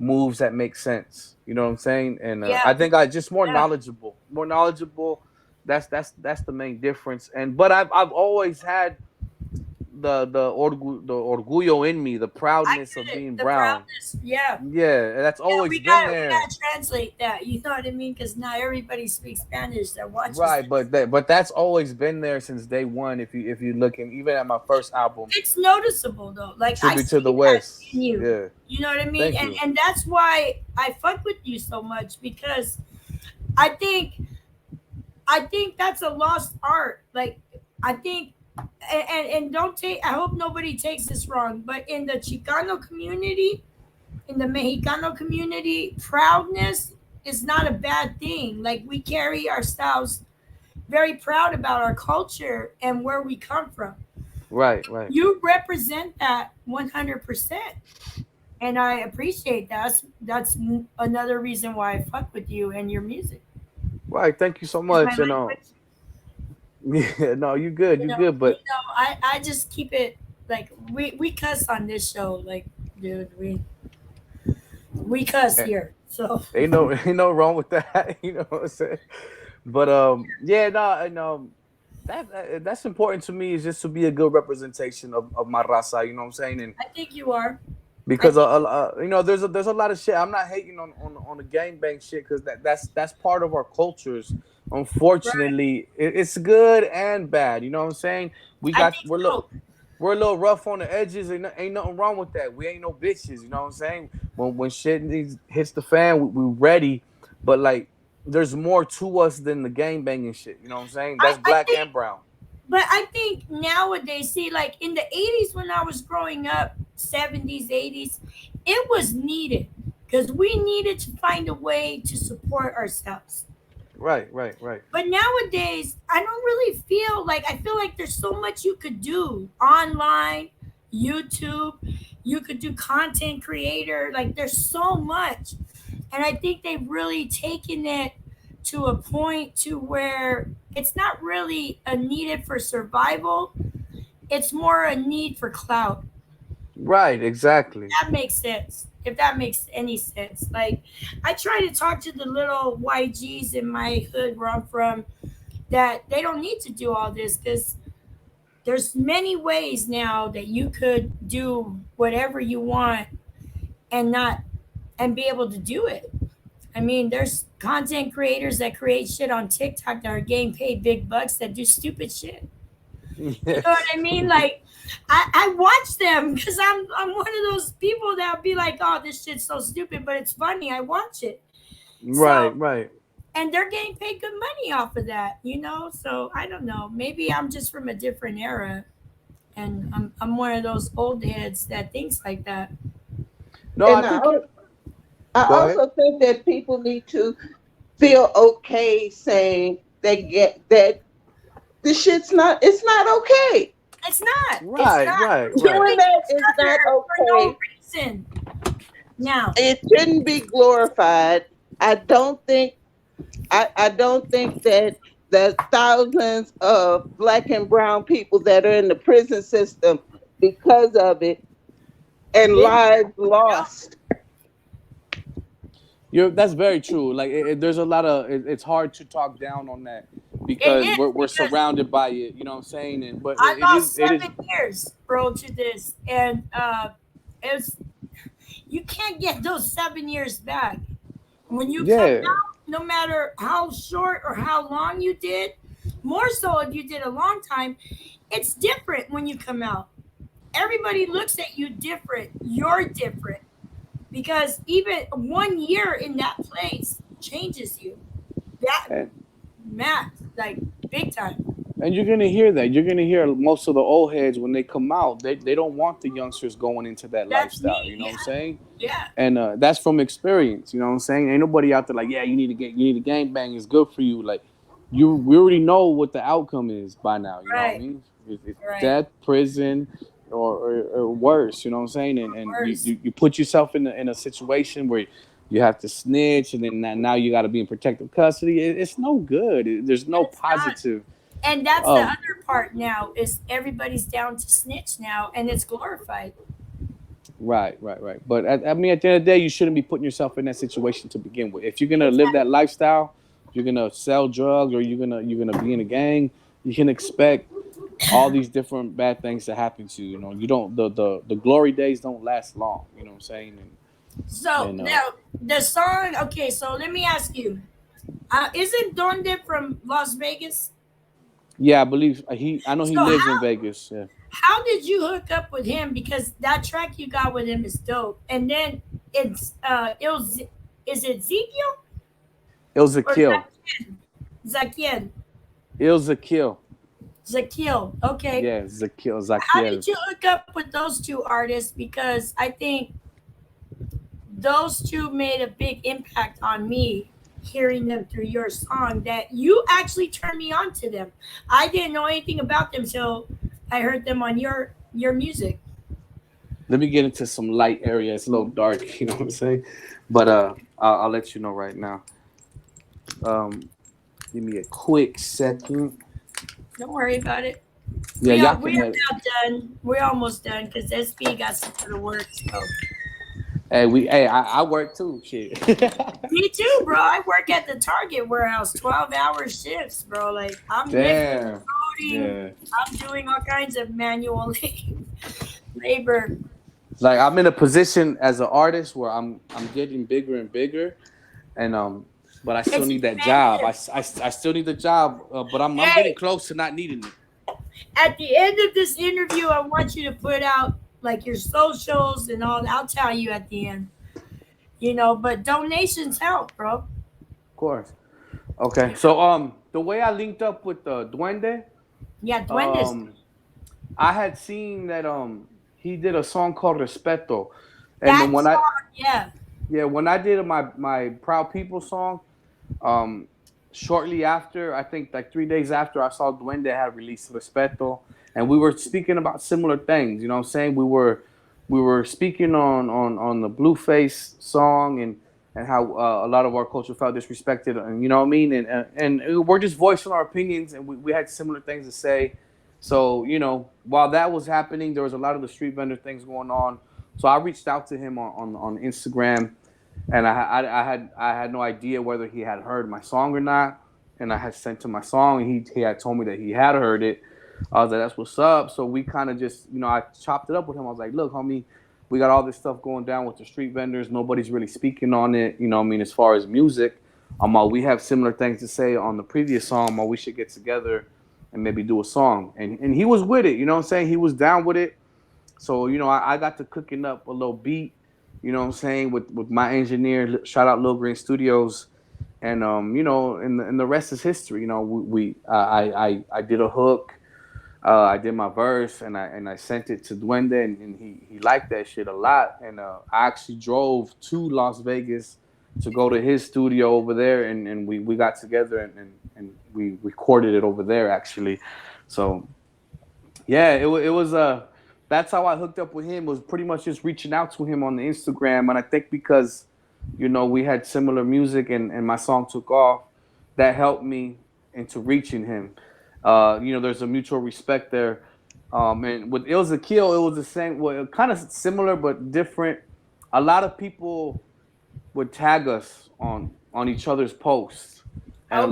moves that make sense. You know what I'm saying? And Yeah. I think I just Yeah. more knowledgeable. That's the main difference. And but I've always had the orgullo in me, the I proudness of get it. being The brown. proudness. Yeah. Yeah, that's Yeah, always we been got we there. got to translate that. You know what I mean? Because not everybody speaks Spanish that watches Right, this. but that's always been there since day one. If you look, and even at my first album, It's noticeable though. Like I Tribute to the see that in West. you. Yeah, You know what I mean? thank And you. and that's why I fuck with you so much because I think I think that's a lost art. Like I think and don't take I hope nobody takes this wrong, but in the Chicano community, in the Mexicano community, proudness is not a bad thing. Like we carry ourselves very proud about our culture and where we come from. Right, right, You represent that 100%. And I appreciate that. That's another reason why I fuck with you and your music. right. Thank you so Is my much. And language, yeah, no, you good, you good. But I just keep it like we cuss on this show. Like, dude, we cuss eh, here. So ain't no ain't no wrong with that. You know what I'm saying? But yeah, no, and that's important to me is just to be a good representation of my raza. You know what I'm saying? And I think you are. I because think there's a lot of shit. I'm not hating on the gangbang shit because that's part of our cultures. right. Unfortunately, it's good and bad. You know what I'm saying? We I got think so. we're a little rough on the edges, and ain't nothing wrong with that. We ain't no bitches. You know what I'm saying? When shit hits the fan, we ready. But like, there's more to us than the gangbanging shit. You know what I'm saying? That's I black think and brown. But I think nowadays, see, like in the 80s when I was growing up, 70s, 80s, it was needed because we needed to find a way to support ourselves. Right, right, right. But nowadays, I don't really feel like I feel like there's so much you could do online, YouTube. You could do content creator. Like there's so much, and I think they've really taken it to a point to where it's not really a needed for survival. It's more a need for clout. Right, exactly. That makes sense. If that makes any sense. Like I try to talk to the little YGs in my hood where I'm from that they don't need to do all this because there's many ways now that you could do whatever you want and not and be able to do it. I mean, there's content creators that create shit on TikTok that are getting paid big bucks that do stupid shit. You know what I mean? Like, I watch them because I'm one of those people that be like, oh, this shit's so stupid, but it's funny. I watch it. Right, So, right. and they're getting paid good money off of that, you know? So I don't know. Maybe I'm just from a different era and I'm one of those old heads that thinks like that. No, I And think I go ahead. also think that people need to feel okay saying they get that the shit's not, it's not okay. It's not. It's Right, not. right, right. Killing Doing that each is not other for no okay. reason. Now, It shouldn't be glorified. I don't think I don't think that the thousands of black and brown people that are in the prison system because of it and it, lives no, lost. That's very true. Like there's a lot of it's hard to talk down on that it because is we're because surrounded by it. You know what I'm saying? And but I lost it is 7 years, bro, to this, and it's you can't get those 7 years back. When you come yeah. out, no matter how short or how long you did, more so if you did a long time, it's different when you come out. Everybody looks at you different. You're different because even 1 year in that place changes you. That And math, like big time. and you're gonna hear that. You're gonna hear most of the old heads when they come out. They don't want the youngsters going into that That's lifestyle. me. You know what I'm Yeah, saying? yeah. And that's from experience. You know what I'm saying? Ain't nobody out there like, yeah, you need a gang bang. It's good for you. Like we already know what the outcome is by now. You know what I Right, mean? It's right. death, prison, or worse. You know what I'm saying? And Worse. you put yourself in a situation where you have to snitch, and then now you got to be in protective custody. It's no good. There's no It's not. positive. And that's the Um, other part now is everybody's down to snitch now, and it's glorified. Right, right, right. But I mean, at the end of the day, you shouldn't be putting yourself in that situation to begin with. If you're gonna live that Exactly. lifestyle, you're gonna sell drugs, or you're gonna be in a gang, you can expect all these different bad things to happen to you. You know, you don't the glory days don't last long. You know what I'm saying? So And now the song. Okay, so let me ask you: isn't Donde from Las Vegas? yeah, I believe I know he So lives in Vegas. Yeah, how did you hook up with him? Because that track you got with him is dope. And then it was is it Ezekiel it was a or kill. Zakiel? It was a kill. Zakiel. Okay. Yeah, Zakiel, How Zakiel. did you hook up with those two artists? Because I think those two made a big impact on me hearing them through your song that you actually turned me on to them. I didn't know anything about them till I heard them on your music. Let me get into some light area. It's a little dark. You know what I'm saying? But I'll let you know right now. Um, Give me a quick second. Don't worry about it. Yeah, y'all We can are have. now done. We're almost done because SB got some for the work. So Hey, I work too. Shit. me too, bro. I work at the Target warehouse, 12-hour shifts, bro. Like I'm lifting, Damn. loading, Yeah. I'm doing all kinds of manual labor. Like I'm in a position as an artist where I'm getting bigger and bigger, and but I still It's need that job. expensive. I still need the job, but I'm getting Hey, close to not needing it. at the end of this interview, I want you to put out like your socials and all. I'll tell you at the end, but donations help, bro. Of course. Okay. So the way I linked up with the Duende, Yeah, duendes. um, I had seen that he did a song called Respeto, and then That song, yeah. when I did my Proud People song, um, shortly after, I think like 3 days after, I saw Duende had released Respeto, and we were speaking about similar things. You know what I'm saying? We were speaking on the Blueface song and how a lot of our culture felt disrespected, and you know what I mean, and we're just voicing our opinions, and we had similar things to say. So while that was happening, there was a lot of the street vendor things going on. So I reached out to him on Instagram, and I had no idea whether he had heard my song or not. And I had sent him my song, and he had told me that he had heard it. I was like, "That's what's up." So we kind of just, I chopped it up with him. I was like, "Look, homie, we got all this stuff going down with the street vendors. Nobody's really speaking on it. You know what I mean? As far as music, we have similar things to say on the previous song. We should get together and maybe do a song." And he was with it. You know what I'm saying? He was down with it. So I got to cooking up a little beat. You know what I'm saying, with my engineer. Shout out Lil Green Studios. And and the rest is history. I did a hook. I did my verse, and I sent it to Duende, and he liked that shit a lot. And I actually drove to Las Vegas to go to his studio over there, and we got together and we recorded it over there actually. So yeah, it was that's how I hooked up with him. Was pretty much just reaching out to him on the Instagram, and I think because we had similar music, and my song took off, that helped me into reaching him. There's a mutual respect there. And with Ilza Kill, it was the same. Well, kind of similar but different. A lot of people would tag us on each other's posts, and Okay.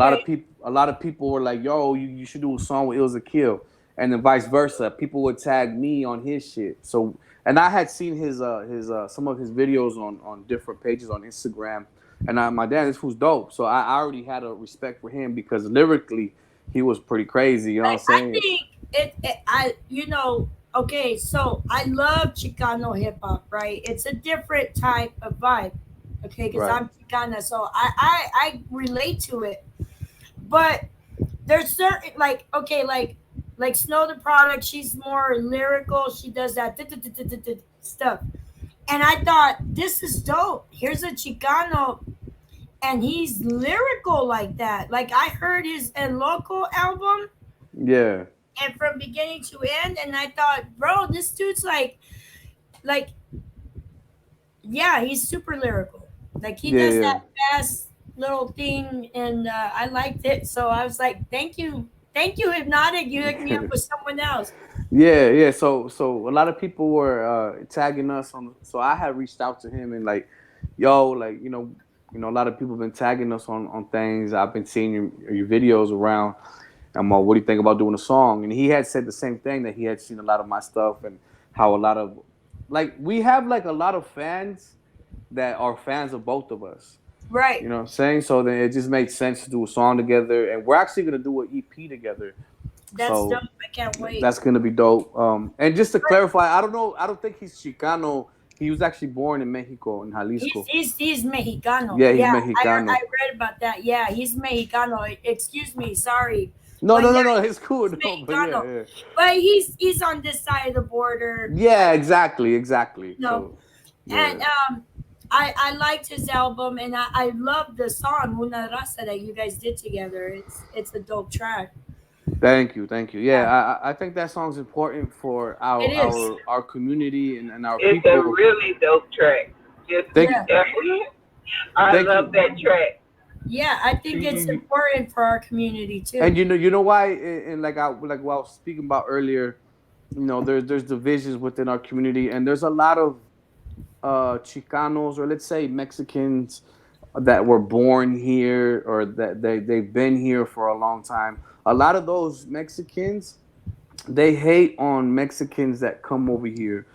a lot of people were like, "Yo, you should do a song with Ilza Kill," and then vice versa. People would tag me on his shit. So, and I had seen his some of his videos on different pages on Instagram, and my dad, this fool's dope. So I already had a respect for him because lyrically he was pretty crazy. You know what I'm I saying? think okay, so I love Chicano hip hop, right? It's a different type of vibe, okay, because Right. I'm Chicana, so I relate to it. But there's certain, like, okay, like Snow the Product, she's more lyrical, she does that stuff. And I thought, this is dope. Here's a Chicano, and he's lyrical like that. Like, I heard his El Loco album, Yeah. and from beginning to end, and I thought, bro, this dude's like yeah, he's super lyrical. Like, he Yeah. does Yeah. that fast little thing, and I liked it. So I was like, thank you, Hypnotic. You hooked me up with someone else. Yeah, yeah. So a lot of people were tagging us on. So I had reached out to him and like, yo, like a lot of people been tagging us on things. I've been seeing your videos around. What do you think about doing a song? And he had said the same thing, that he had seen a lot of my stuff, and how a lot of, like, we have like a lot of fans that are fans of both of us. You Right. know what I'm saying? So then it just makes sense to do a song together, and we're actually gonna do an EP together. That's dope. So I can't wait. that's gonna be dope. And just to clarify, I don't know. I don't think he's Chicano. He was actually born in Mexico, in Jalisco. He's Mexicano. Yeah, he's Yeah, I Mexicano. read about that. Yeah, he's Mexicano. Excuse me, sorry, No, but no, yeah, no, no. It's cool. he's No, but yeah, Mexicano. yeah, But he's on this side of the border. yeah. Exactly, exactly. No, So, and yeah. I liked his album, and I love the song Una Raza that you guys did together. It's a dope track. Thank you, thank you. Yeah, Yeah, I think that song's important for it is. our community and our It's a people. really dope track. Just Thank Yeah, you, definitely, I thank love you. that track. yeah. I think it's important for our community And too. you know why? And like what I was speaking about earlier. There's divisions within our community, and there's a lot of Chicanos, or let's say Mexicans, that were born here, or that they've been here for a long time. A lot of those Mexicans, they hate on Mexicans that come over here.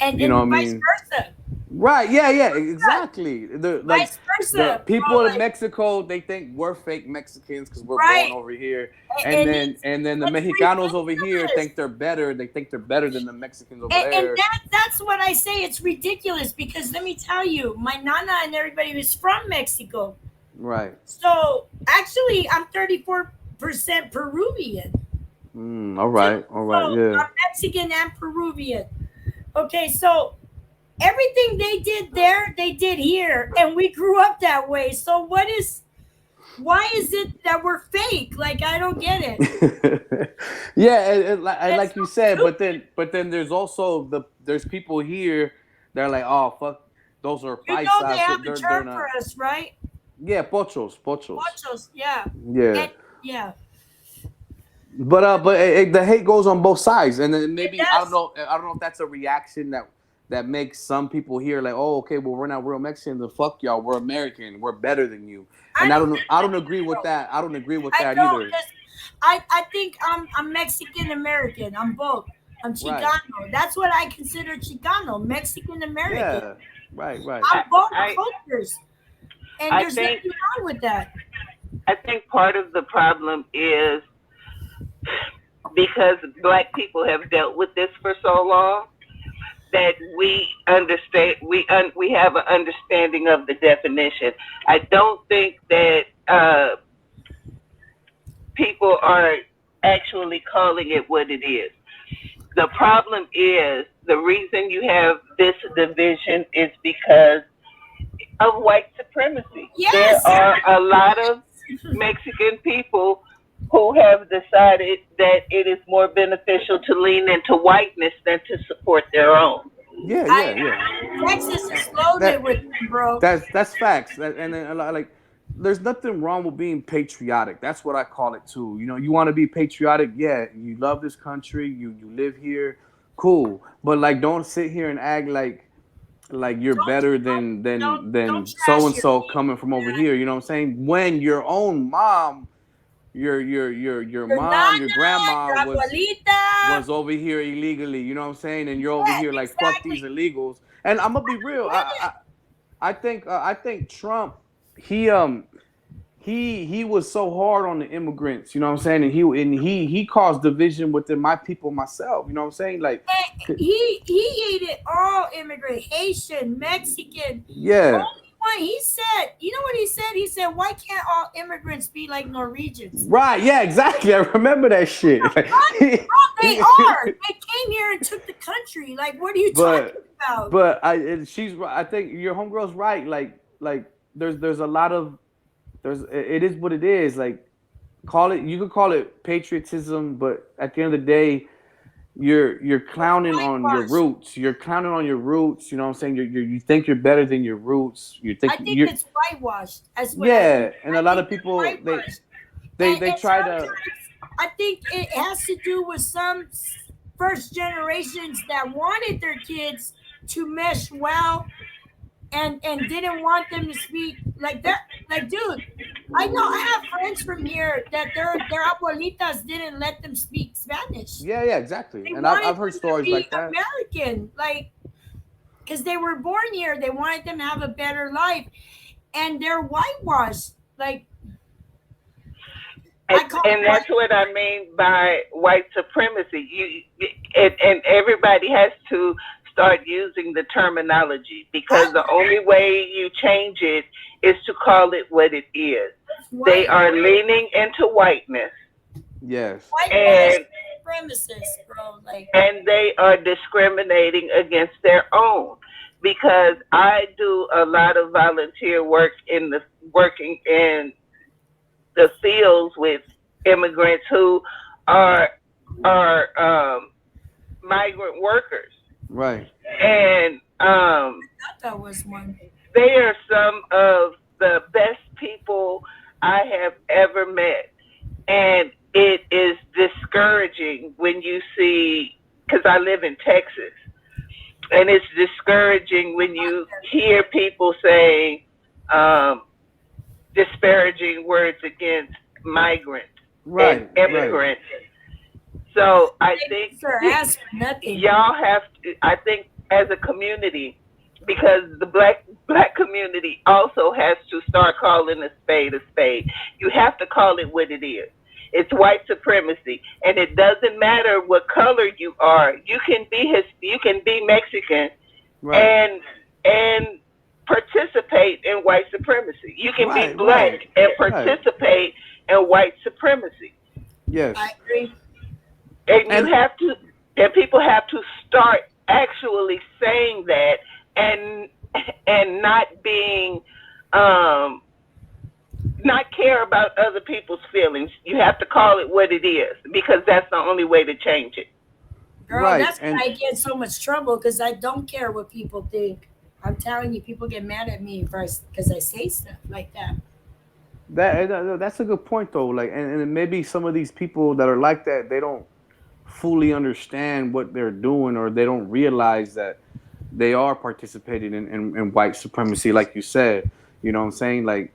And You know what I vice mean? versa, Right? Yeah, yeah, exactly. vice The versa, bro. people in Like, Mexico, they think we're fake Mexicans because we're born right, over here, and and then the it's Mexicanos over here ridiculous. think they're better. They think they're better than the Mexicans over And there. that's what I say. It's ridiculous because let me tell you, my nana and everybody was from Mexico. Right. So actually, I'm 34% Peruvian. All So, right. All right. so Yeah. I'm Mexican and Peruvian. Okay, so everything they did there, they did here, and we grew up that way. So what is Why is it that we're fake? Like, I don't get it. Yeah, and That's like you so said, stupid. but then there's also there's people here that are like, oh fuck, those are You know they paisas. have a They're term for not. us, right? Yeah, pochos. Pochos, yeah. Yeah, And yeah, but the hate goes on both sides, and then it maybe does. I don't know if that's a reaction that makes some people here like, oh, okay, well we're not real Mexicans, then fuck y'all, we're American, we're better than you, I and don't think I that don't agree with though. that. I don't agree with I that don't either. because I think I'm Mexican American. I'm both. I'm Right? Chicano. That's what I consider Chicano, Mexican American. Yeah. Right. I'm both I cultures, and I there's think nothing wrong with that. I think part of the problem is because black people have dealt with this for so long that we understand we have an understanding of the definition. I don't think that people are actually calling it what it is. The problem is the reason you have this division is because of white supremacy. There Yes. are a lot of Mexican people who have decided that it is more beneficial to lean into whiteness than to support their own. I Yeah. Texas is loaded That with them, bro. that's facts. And then like, there's nothing wrong with being patriotic. That's what I call it too. You know, you want to be patriotic. Yeah, you love this country. You live here. Cool. But like, don't sit here and act like you're Don't better don't than so trash and your so coming from over here. You know what I'm saying? When your own mom, your your mom, your nana, grandma your abuelita. was over here illegally. You know what I'm saying? And you're over Yeah, here like fuck these exactly. illegals. And I'm gonna be I real. get it. I think Trump he he was so hard on the immigrants, you know what I'm saying? And he caused division within my people myself, you know what I'm saying? Like, He hated all immigrant, Haitian, Mexican. yeah. Only one he said. You know what he said? He said, "Why can't all immigrants be like Norwegians?" Right, yeah, exactly. I remember that shit. Like, What? Bro, they he- are. They came here and took the country. Like, what are you talking but about? she's right. I think your homegirl's right. Like there's a lot of it is what it is. Like, call it, you could call it patriotism, but at the end of the day, you're It's clowning on your whitewash. roots. You're clowning on your roots. You know what I'm saying? You think you're better than your roots. You think I think you're it's whitewashed. That's what I think. yeah. And a I lot think of it's people whitewashed. they And try to sometimes I think it has to do with some first generations that wanted their kids to mesh well and didn't want them to speak like that. Like, dude, I know I have friends from here that their abuelitas didn't let them speak Spanish. yeah exactly. They And wanted I've heard them to stories be like that. American, like because they were born here. They wanted them to have a better life, and they're whitewashed. Like And, I call it and white. that's what I mean by white supremacy. And everybody has to start using the terminology because I the only way you change it is to call it what it is. They white are leaning into whiteness Yes. and whitewash supremacists, bro. Like they are discriminating against their own because I do a lot of volunteer work in the working in the fields with immigrants who are are migrant workers, Right. and that was one. they are some of the best people I have ever met. And it is discouraging when you see, because I live in Texas, and it's discouraging when you hear people say um, disparaging words against migrants and Right. immigrants. So I They think kiss their ass for nothing. y'all have to, I think as a community, because the black community also has to start calling a spade a spade. You have to call it what it is. It's white supremacy, and it doesn't matter what color you are. You can be Mexican Right. and participate in white supremacy. You can be black Right. and Right. participate in white supremacy. I Yes. agree. And you And have to, and people have to start actually saying that and not being not care about other people's feelings. You have to call it what it is because that's the only way to change it. Girl, Right. that's And why I get so much trouble because I don't care what people think. I'm telling you, people get mad at me first because I say stuff like that. that's a good point though. Like, and maybe some of these people that are like that, they don't fully understand what they're doing, or they don't realize that they are participating in white supremacy, like you said. You know what I'm saying? Like,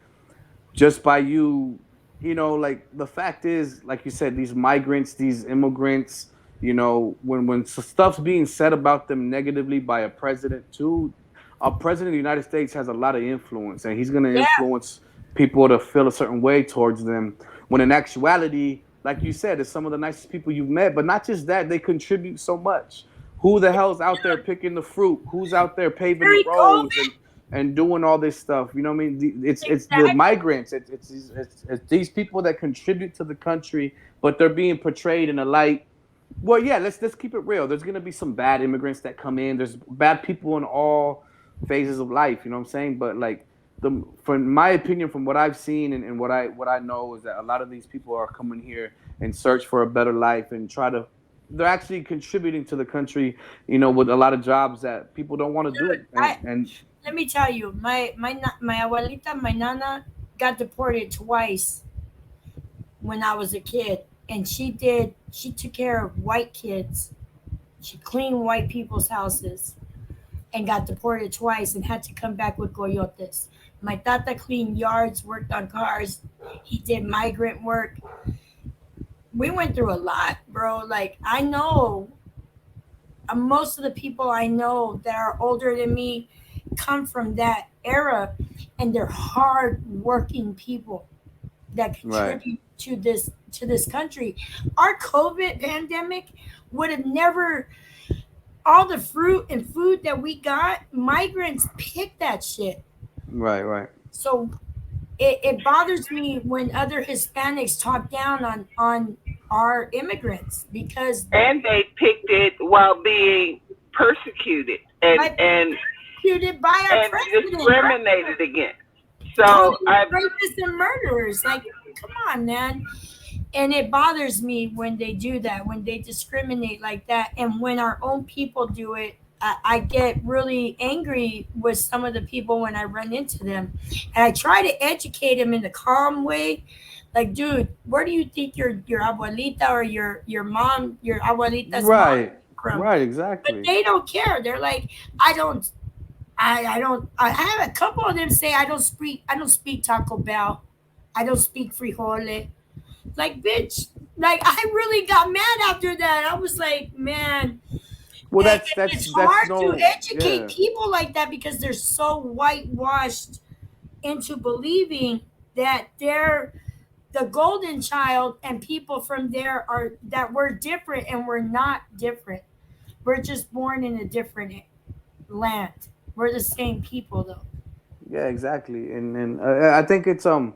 just by you, like the fact is, like you said, these migrants, these immigrants, when stuff's being said about them negatively by a president too, a president of the United States has a lot of influence, and he's going to Yeah, influence people to feel a certain way towards them. When in actuality, like you said, it's some of the nicest people you've met, but not just that, they contribute so much. Who the hell's out there picking the fruit? Who's out there paving the during roads COVID, and doing all this stuff? You know what I mean? It's the exactly. migrants. It's these people that contribute to the country, but they're being portrayed in a light. Well, yeah, let's keep it real. There's gonna be some bad immigrants that come in. There's bad people in all phases of life. You know what I'm saying? But like from my opinion, from what I've seen and what I know is that a lot of these people are coming here and search for a better life and try to. They're actually contributing to the country, with a lot of jobs that people don't want to do. Dude, And let me tell you, my abuelita, my nana, got deported twice when I was a kid, and she took care of white kids. She cleaned white people's houses and got deported twice and had to come back with coyotes. My tata cleaned yards, worked on cars. He did migrant work. We went through a lot, bro. Like, I know most of the people I know that are older than me come from that era, and they're hard working people that right, contribute to this country. Our COVID pandemic would have never, all the fruit and food that we got, migrants picked that shit. right. So it bothers me when other Hispanics talk down on our immigrants because And they picked it while being persecuted and by and persecuted by our and president, discriminated against. calling So them I rapists and murderers. Like, come on, man. And it bothers me when they do that, when they discriminate like that, and when our own people do it. I get really angry with some of the people when I run into them, and I try to educate them in a calm way. Like, dude, where do you think your abuelita or your mom, your abuelita's mom Right, from? right, But exactly. they don't care. They're like, I don't, I don't. I have a couple of them say I don't speak Taco Bell, I don't speak frijole. Like, bitch, like I really got mad after that. I was like, man, Well, it's that's hard to no, educate yeah, people like that because they're so whitewashed into believing that they're the golden child and people from there are that we're different, and we're not different. We're just born in a different land. We're the same people though. yeah, exactly. And I think it's a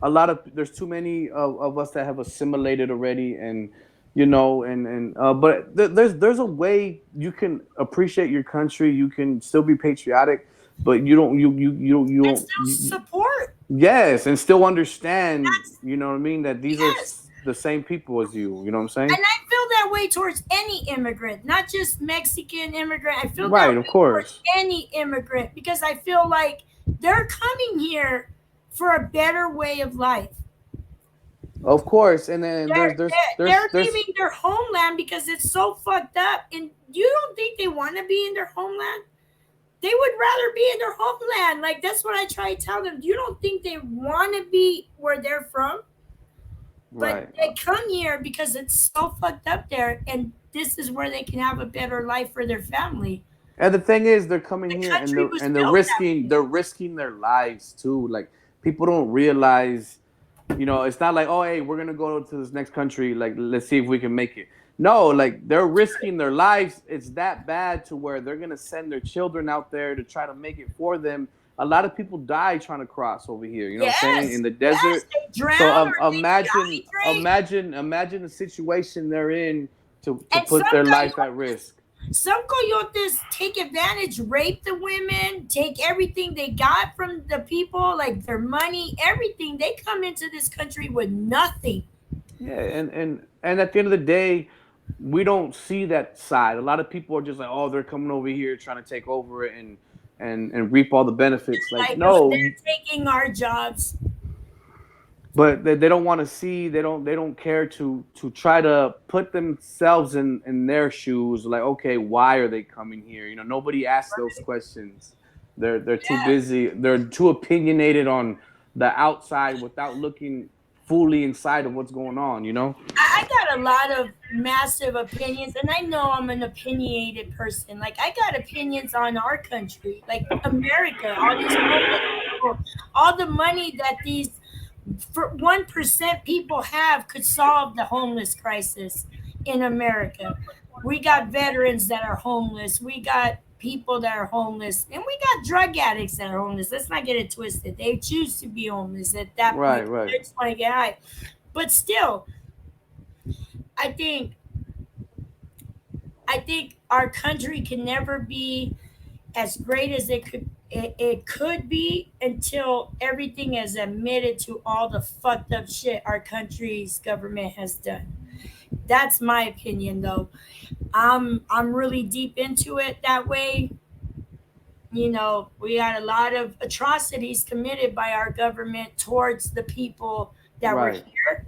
lot of there's too many of us that have assimilated already, and but there's a way you can appreciate your country. You can still be patriotic, but you don't you And don't still support. yes, and still understand. That's You know what I mean? That these are yes. the same people as you. You know what I'm saying? And I feel that way towards any immigrant, not just Mexican immigrant. I feel that Right, of way towards course. any immigrant because I feel like they're coming here for a better way of life. Of course, and then They're leaving their homeland because it's so fucked up. And you don't think they want to be in their homeland? They would rather be in their homeland. Like, that's what I try to tell them. You don't think they want to be where they're from? But right. they come here because it's so fucked up there, and this is where they can have a better life for their family. And the thing is, they're coming The here and country they're was and they're built that risking way. they're risking their lives too. Like, people don't realize, it's not like, oh, hey, we're gonna go to this next country. Like, let's see if we can make it. No, like, they're risking their lives. It's that bad to where they're gonna send their children out there to try to make it for them. A lot of people die trying to cross over here. You know what I'm saying? In Yes, the yes, desert. they So drown or they dehydrate. imagine the situation they're in to And put some their life at risk. Some coyotes take advantage, rape the women, take everything they got from the people, like their money, everything. They come into this country with nothing. Yeah, and at the end of the day, we don't see that side. A lot of people are just like, oh, they're coming over here trying to take over it and reap all the benefits. Like, Like no, they're taking our jobs. but they don't want to see. They don't care to try to put themselves in their shoes. Like, okay, why are they coming here? Nobody asks those questions. They're too Yeah. busy. They're too opinionated on the outside without looking fully inside of what's going on. I got a lot of massive opinions, and I know I'm an opinionated person. Like, I got opinions on our country, like America, all these homeless people, all the money that these 1% people have could solve the homeless crisis in America. We got veterans that are homeless. We got people that are homeless, and we got drug addicts that are homeless. Let's not get it twisted. They choose to be homeless at that Right, point. right. They just want to get high. But still, I think I think our country can never be as great as it could be until everything is admitted to all the fucked up shit our country's government has done. That's my opinion though. I'm really deep into it that way. We had a lot of atrocities committed by our government towards the people that were Right. here.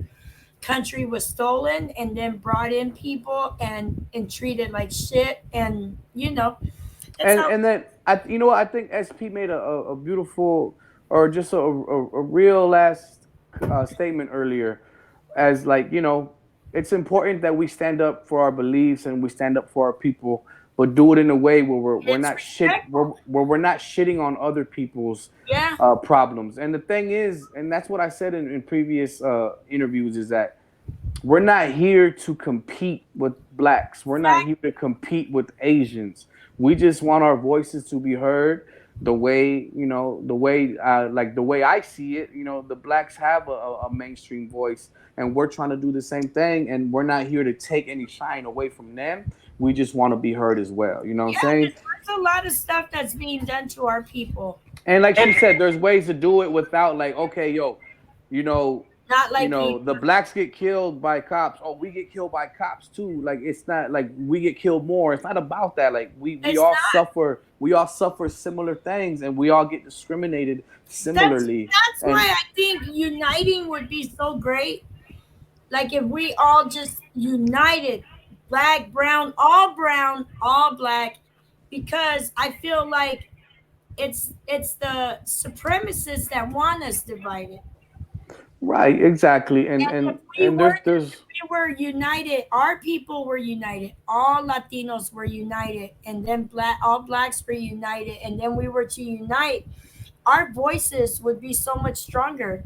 Country was stolen and then brought in people and treated like shit, and that's and how. and then what, I think SP made a beautiful, or just a real last statement earlier, as like, it's important that we stand up for our beliefs and we stand up for our people, but do it in a way where we're It's not respectful. where we're not shitting on other people's Yeah. problems. And the thing is, and that's what I said in previous interviews, is that we're not here to compete with blacks. We're not here to compete with Asians. We just want our voices to be heard the way, like the way I see it. The blacks have a mainstream voice, and we're trying to do the same thing. And we're not here to take any shine away from them. We just want to be heard as well. You know what I'm Yeah, saying? there's a lot of stuff that's being done to our people. And like And she said, there's ways to do it without, like, okay, yo, you know, Not like we. the blacks get killed by cops. Oh, we get killed by cops too. Like, it's not like we get killed more. It's not about that. Like, we It's all not. suffer. We all suffer similar things, and we all get discriminated That's similarly. that's And why I think uniting would be so great. Like if we all just united, brown, all black, because I feel like it's the supremacists that want us divided. right, exactly. And And if and we and were there's we were united, our people were united, all Latinos were united, and then all blacks were united, and then we were to unite, our voices would be so much stronger.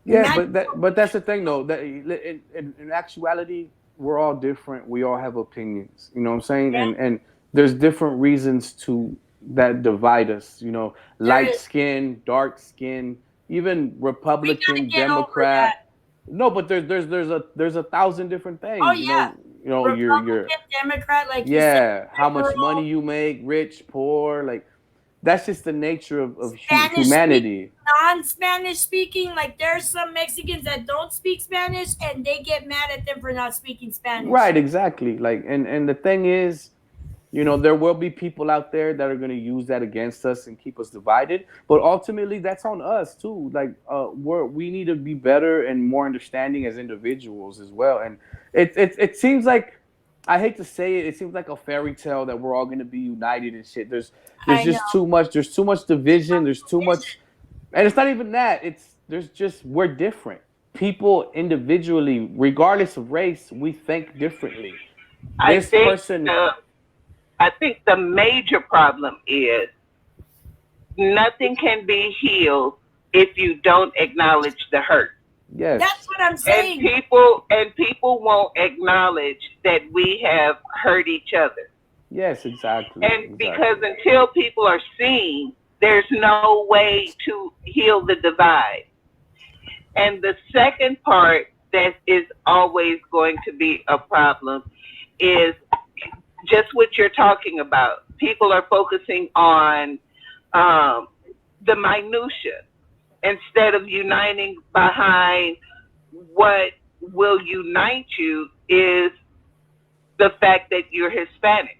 Yeah, Imagine. but that's the thing though. That in actuality, we're all different. We all have opinions. You know what I'm saying? Yeah, And there's different reasons to that divide us. there Light is. skin, dark skin, even We gotta Republican, get over Democrat. that. No, but there's a thousand different Oh things. yeah, You're Republican, Democrat, like you said, yeah, how much money liberal, you make, rich, poor, like that's just the nature of Spanish speaking, humanity. non-Spanish speaking. Like there's some Mexicans that don't speak Spanish, and they get mad at them for not speaking Spanish. Right, exactly. Like, and the thing is, there will be people out there that are going to use that against us and keep us divided. But ultimately, that's on us too. Like, we need to be better and more understanding as individuals as well. And it seems like, I hate to say it, it seems like a fairy tale that we're all going to be united and shit. There's I know. just too much. There's too much division. There's too much, and it's not even that. There's just, we're different. People individually, regardless of race, we think differently. I This think person, the I think the major problem is nothing can be healed if you don't acknowledge the hurt. That's yes, what I'm And saying. people won't acknowledge that we have hurt each other. yes, exactly, And because exactly. until people are seen, there's no way to heal the divide. And the second part that is always going to be a problem is just what you're talking about. People are focusing on um, the minutia instead of uniting behind what will unite you is the fact that you're Hispanic,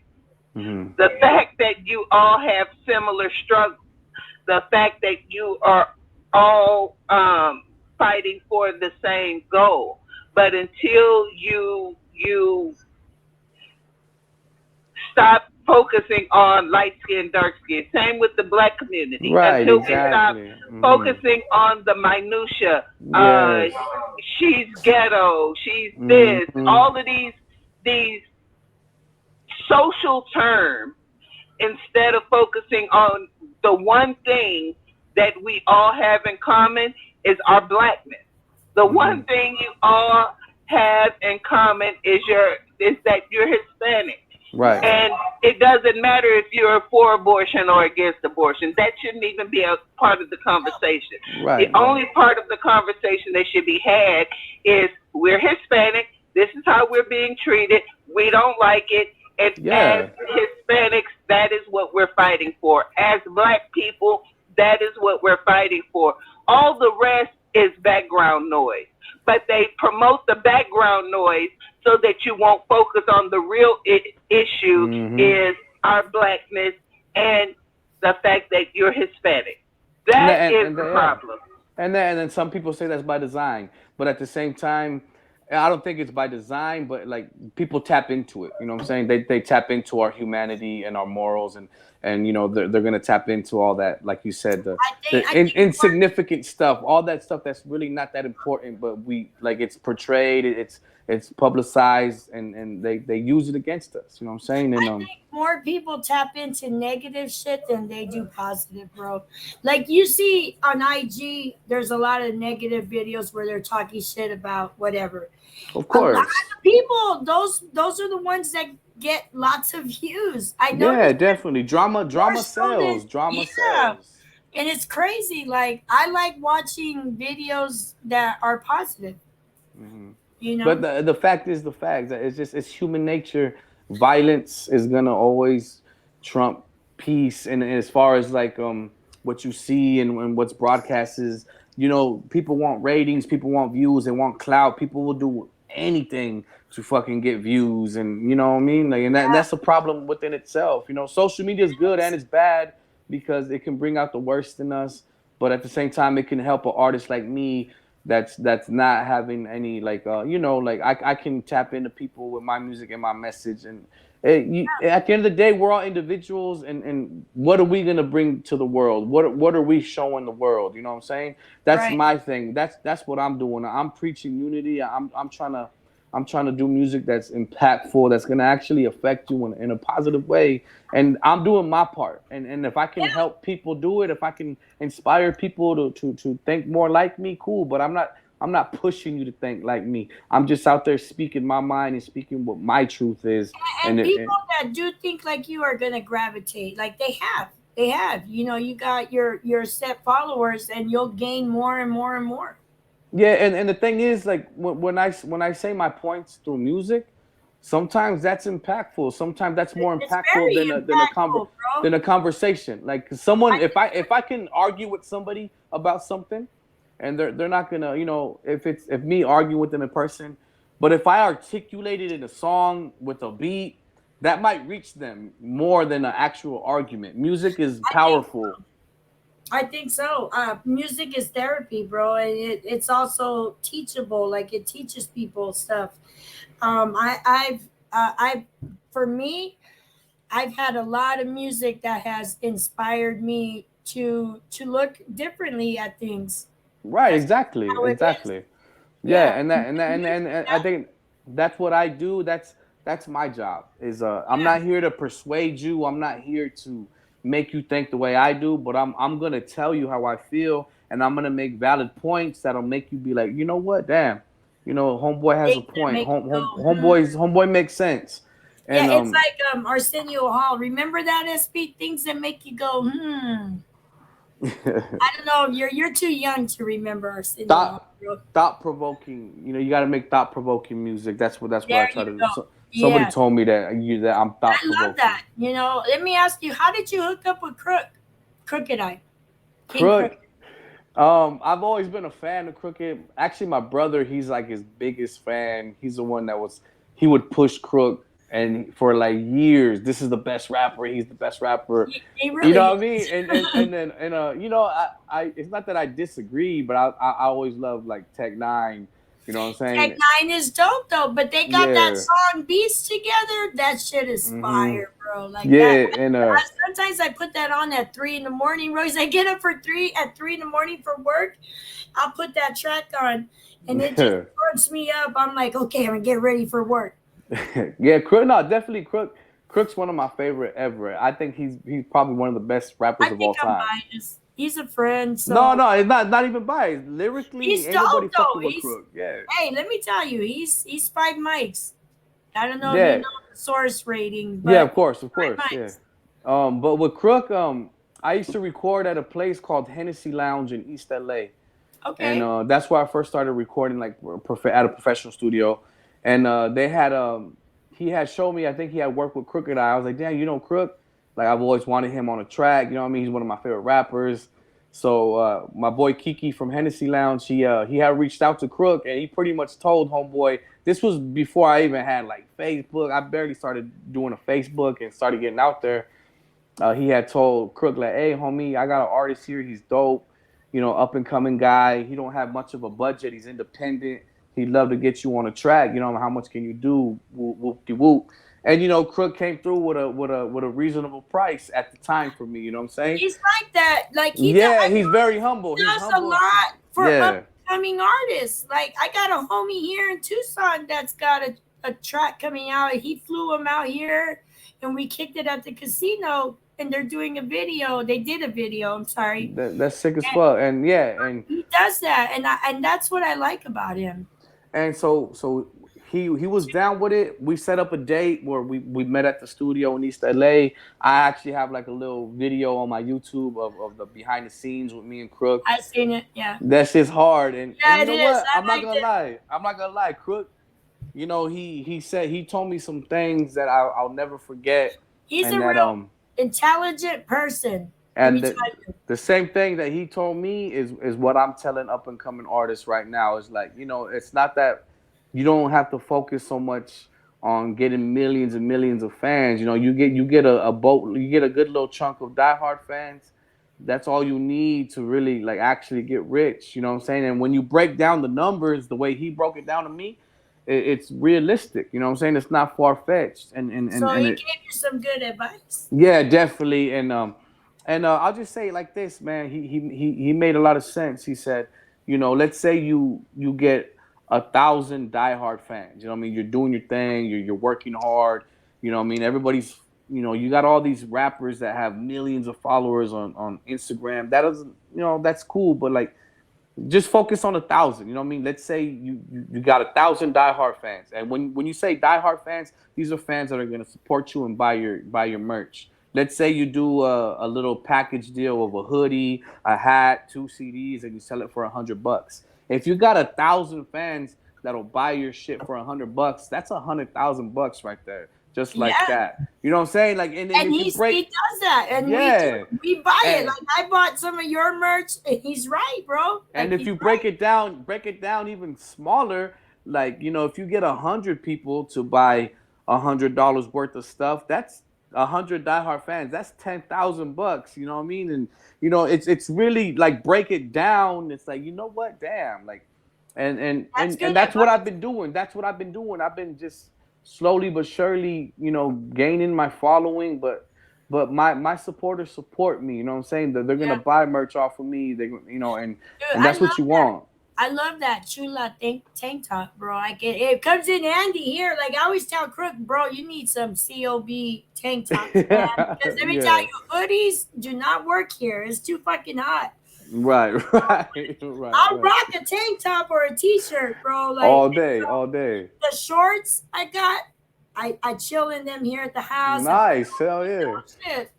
Mm-hmm. the fact that you all have similar struggles, the fact that you are all fighting for the same goal. But until you stop focusing on light skin, dark skin. Same with the black community. Right, Until we stop exactly. Mm-hmm. focusing on the minutia, uh, Yes. she's ghetto, she's this, Mm-hmm. all of these social terms, instead of focusing on the one thing that we all have in common is our blackness. The Mm-hmm. one thing you all have in common is that you're Hispanic. Right. And it doesn't matter if you're for abortion or against abortion. That shouldn't even be a part of the conversation. The Right. Right. only part of the conversation that should be had is we're Hispanic. This is how we're being treated. We don't like it. And as Yeah. Hispanics, that is what we're fighting for. As black people, that is what we're fighting for. All the rest is background noise. But they promote the background noise so that you won't focus on the real issue Mm-hmm. is our blackness and the fact that you're Hispanic. And That then, is and the then, yeah. problem. And then some people say that's by design, but at the same time, I don't think it's by design. But like people tap into it, you know what I'm saying? They tap into our humanity and our morals, and they're gonna tap into all that, like you said, the I think insignificant stuff, all that stuff that's really not that important, but we like it's portrayed, it's publicized, and they use it against us. You know what I'm saying? And I think more people tap into negative shit than they do positive, bro. Like you see on IG, there's a lot of negative videos where they're talking shit about whatever. of A lot course, of people, those are the ones that get lots of views. I yeah, noticed definitely more drama so than sells, drama yeah. sells. And it's crazy. Like I like watching videos that are positive, Hmm. you But know? the fact is the fact that it's human nature. Violence is gonna always trump peace, and as far as like what you see and what's broadcast is, people want ratings, people want views, they want clout. People will do anything to fucking get views, and you know what I mean. Like, and that's a problem within itself. Social media is good and it's bad because it can bring out the worst in us, but at the same time, it can help an artist like me that's not having any like like I can tap into people with my music and my message, and at the end of the day we're all individuals, and what are we going to bring to the world, what are we showing the world, you know what I'm saying? That's Right. my thing, that's what I'm doing. I'm preaching unity. I'm trying to do music that's impactful, that's going to actually affect you in a positive way, and I'm doing my part. And if I can Yeah. help people do it, if I can inspire people to think more like me, cool. But I'm not pushing you to think like me. I'm just out there speaking my mind and speaking what my truth is. And And it, people and that do think like you are gonna gravitate, like they have. You got your set followers, and you'll gain more and more and more. yeah, and the thing is, like when I say my points through music, sometimes that's impactful. Sometimes that's more It's impactful very than impactful, bro. a conversation. Like someone, I if I can argue with somebody about something, and they're not gonna, if me arguing with them in person, but if I articulate it in a song with a beat, that might reach them more than an actual argument. Music is I think powerful. I think so. Music is therapy, bro, and it's also teachable. Like it teaches people stuff. I've for me, I've had a lot of music that has inspired me to look differently at things. Right, That's exactly, how it is. exactly. Yeah, Yeah, and I think that's what I do. That's my job. Is I'm yeah. not here to persuade you. I'm not here to make you think the way I do, but I'm gonna tell you how I feel, and I'm gonna make valid points that'll make you be like, you know what, damn, homeboy has a Things that point. make you go, Homeboy makes sense, Yeah, and it's like Arsenio Hall. Remember that SP? Things that make you go, hmm. I don't know. You're too young to remember Arsenio Hall, thought bro. thought provoking. You got to make thought provoking music. That's what I There try you to do. go. So Somebody Yeah, told me that I'm I thought love provoking. that. Let me ask you, how did you hook up with Crooked Eye, King Crook. Crooked? I've always been a fan of Crooked. Actually, my brother, he's like his biggest fan. He's the one he would push Crook, and for like years, this is the best rapper. He's the best rapper. He You really know what I is. mean? I it's not that I disagree, but I always love like Tech Nine. You know what I'm Tech saying? Nine is dope though, but they got that Yeah. song Beats together. That shit is Hmm. fire, bro. Like that. Yeah, and Sometimes I put that on at 3 in the morning, Rose. I get up at 3 in the morning for work. I'll put that track on, and it just works me up. I'm like, okay, I'm gonna get ready for work. yeah, Crook. No, definitely Crook. Crook's one of my favorite ever. I think he's probably one of the best rappers I of think all I'm time. biased. He's a friend, No, so no, it's not even biased. Lyrically, he's ain't nobody dope though. fucking with Crook. Yeah, Hey, let me tell you, he's 5 mics. I don't know if you yeah, know the source rating, yeah. but Of course, of five course, yeah. mics. But with Crook, I used to record at a place called Hennessy Lounge in East LA, and Okay. that's where I first started recording like at a professional studio, and they had he had showed me. I think he had worked with Crooked Eye. I was like, damn, you know Crook? Like I've always wanted him on a track. You know what I mean? He's one of my favorite rappers. So my boy Kiki from Hennessy Lounge, he had reached out to Crook, and he pretty much told homeboy. This was before I even had like Facebook. I barely started doing a Facebook and started getting out there. He had told Crook like, "Hey, homie, I got an artist here. He's dope. Up and coming guy. He don't have much of a budget. He's independent. He'd love to get you on a track. How much can you do? Whoop de whoop." And Crook came through with a reasonable price at the time for me. You know what I'm saying? He's like that. Like Yeah, I he's very noticed humble. he He's does a humble. lot for Yeah. upcoming artists. Like I got a homie here in Tucson that's got a track coming out. He flew him out here, and we kicked it at the casino. And they're doing a video. They did a video. I'm sorry. That's sick as And fuck. And yeah, and he does that, and that's what I like about him. so he was down with it. We set up a date where we met at the studio in East LA. I actually have like a little video on my YouTube of the behind the scenes with me and Crook. I seen it. Yeah. That shit's hard. And Yeah, you it know is. what? I I'm not liked gonna it. lie. I'm not gonna lie. Crook, he said he told me some things that I'll never forget. He's a And that real intelligent person. Let me and tell you. the same thing that he told me is what I'm telling up and coming artists right now. Is like, it's not that you don't have to focus so much on getting millions and millions of fans. You get you get a good little chunk of diehard fans. That's all you need to really like actually get rich. You know what I'm saying? And when you break down the numbers the way he broke it down to me, it's realistic. You know what I'm saying? It's not far fetched. So And he it, gave you some good advice. yeah, definitely. And I'll just say it like this, man. He made a lot of sense. He said, let's say you get 1,000 diehard fans. You know what I mean? You're doing your thing. You're working hard. You know what I mean? Everybody's. You got all these rappers that have millions of followers on Instagram. That doesn't. That's cool. But like, just focus on 1,000. You know what I mean? Let's say you got 1,000 diehard fans, and when you say diehard fans, these are fans that are gonna support you and buy your merch. Let's say you do a little package deal of a hoodie, a hat, 2 CDs, and you sell it for $100. If you got 1,000 fans that'll buy your shit for $100, that's $100,000 right there, just like Yeah. that. You know what I'm saying? Like, and And if you he break, does that, and yeah, we buy it. and Like I bought some of your merch, and he's right, bro. And Like if he's you right. break it down even smaller, like if you get 100 people to buy $100 worth of stuff, that's 100 diehard fans. That's $10,000. You know what I mean? And it's really like break it down. It's like what? Damn, like, That's good and that's what advice. I've been doing. That's what I've been doing. I've been just slowly but surely, gaining my following, but my supporters support me. You know what I'm saying? They're gonna Yeah, buy merch off of me. And dude, and I that's what love you that. want. I love that Chula tank top, bro. It comes in handy here. Like I always tell Crook, bro, you need some COB tank tops, man. Because let me tell Yeah. you, hoodies do not work here. It's too fucking hot. Right. Right. Right. I'll Right. rock a tank top or a t-shirt, bro. Like All day. All day. the shorts I got, I chill in them here at the house. Nice. Hell yeah. Shit.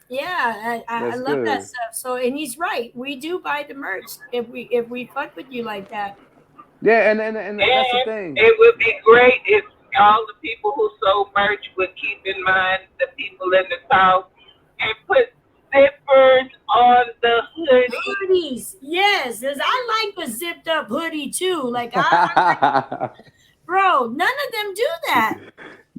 Yeah, I That's love that good. stuff. So, and he's right. We do buy the merch if we fuck with you like that. Yeah. And that's the And thing. it would be great if all the people who sold merch would keep in mind the people in the South and put zippers on the hoodie. Hoodies, yes, 'cause I like a zipped up hoodie too. Like bro, none of them do that.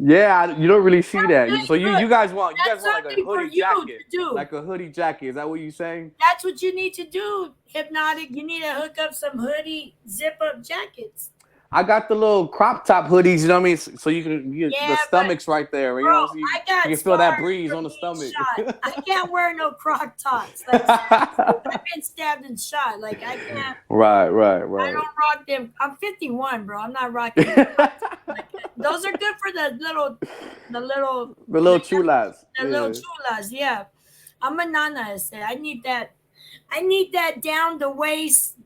Yeah, you don't really see that. Look, So you guys want that's like a something for hoodie you jacket, to do. like a hoodie jacket. Is that what you're saying? That's what you need to do, Hypnotic. You need to hook up some hoodie zip up jackets. I got the little crop top hoodies. You know what I mean? So you can the Yeah, stomach's right there. You Bro, know, so you I got can feel that scars breeze from on the being stomach. shot. I can't wear no crop tops. Like I've been stabbed and shot. Like I can't. Right. I don't rock them. I'm 51, bro. I'm not rocking. Like, those are good for the little The little chulas. the little chulas. Yeah, I'm a nana. I need that. I need that down the waist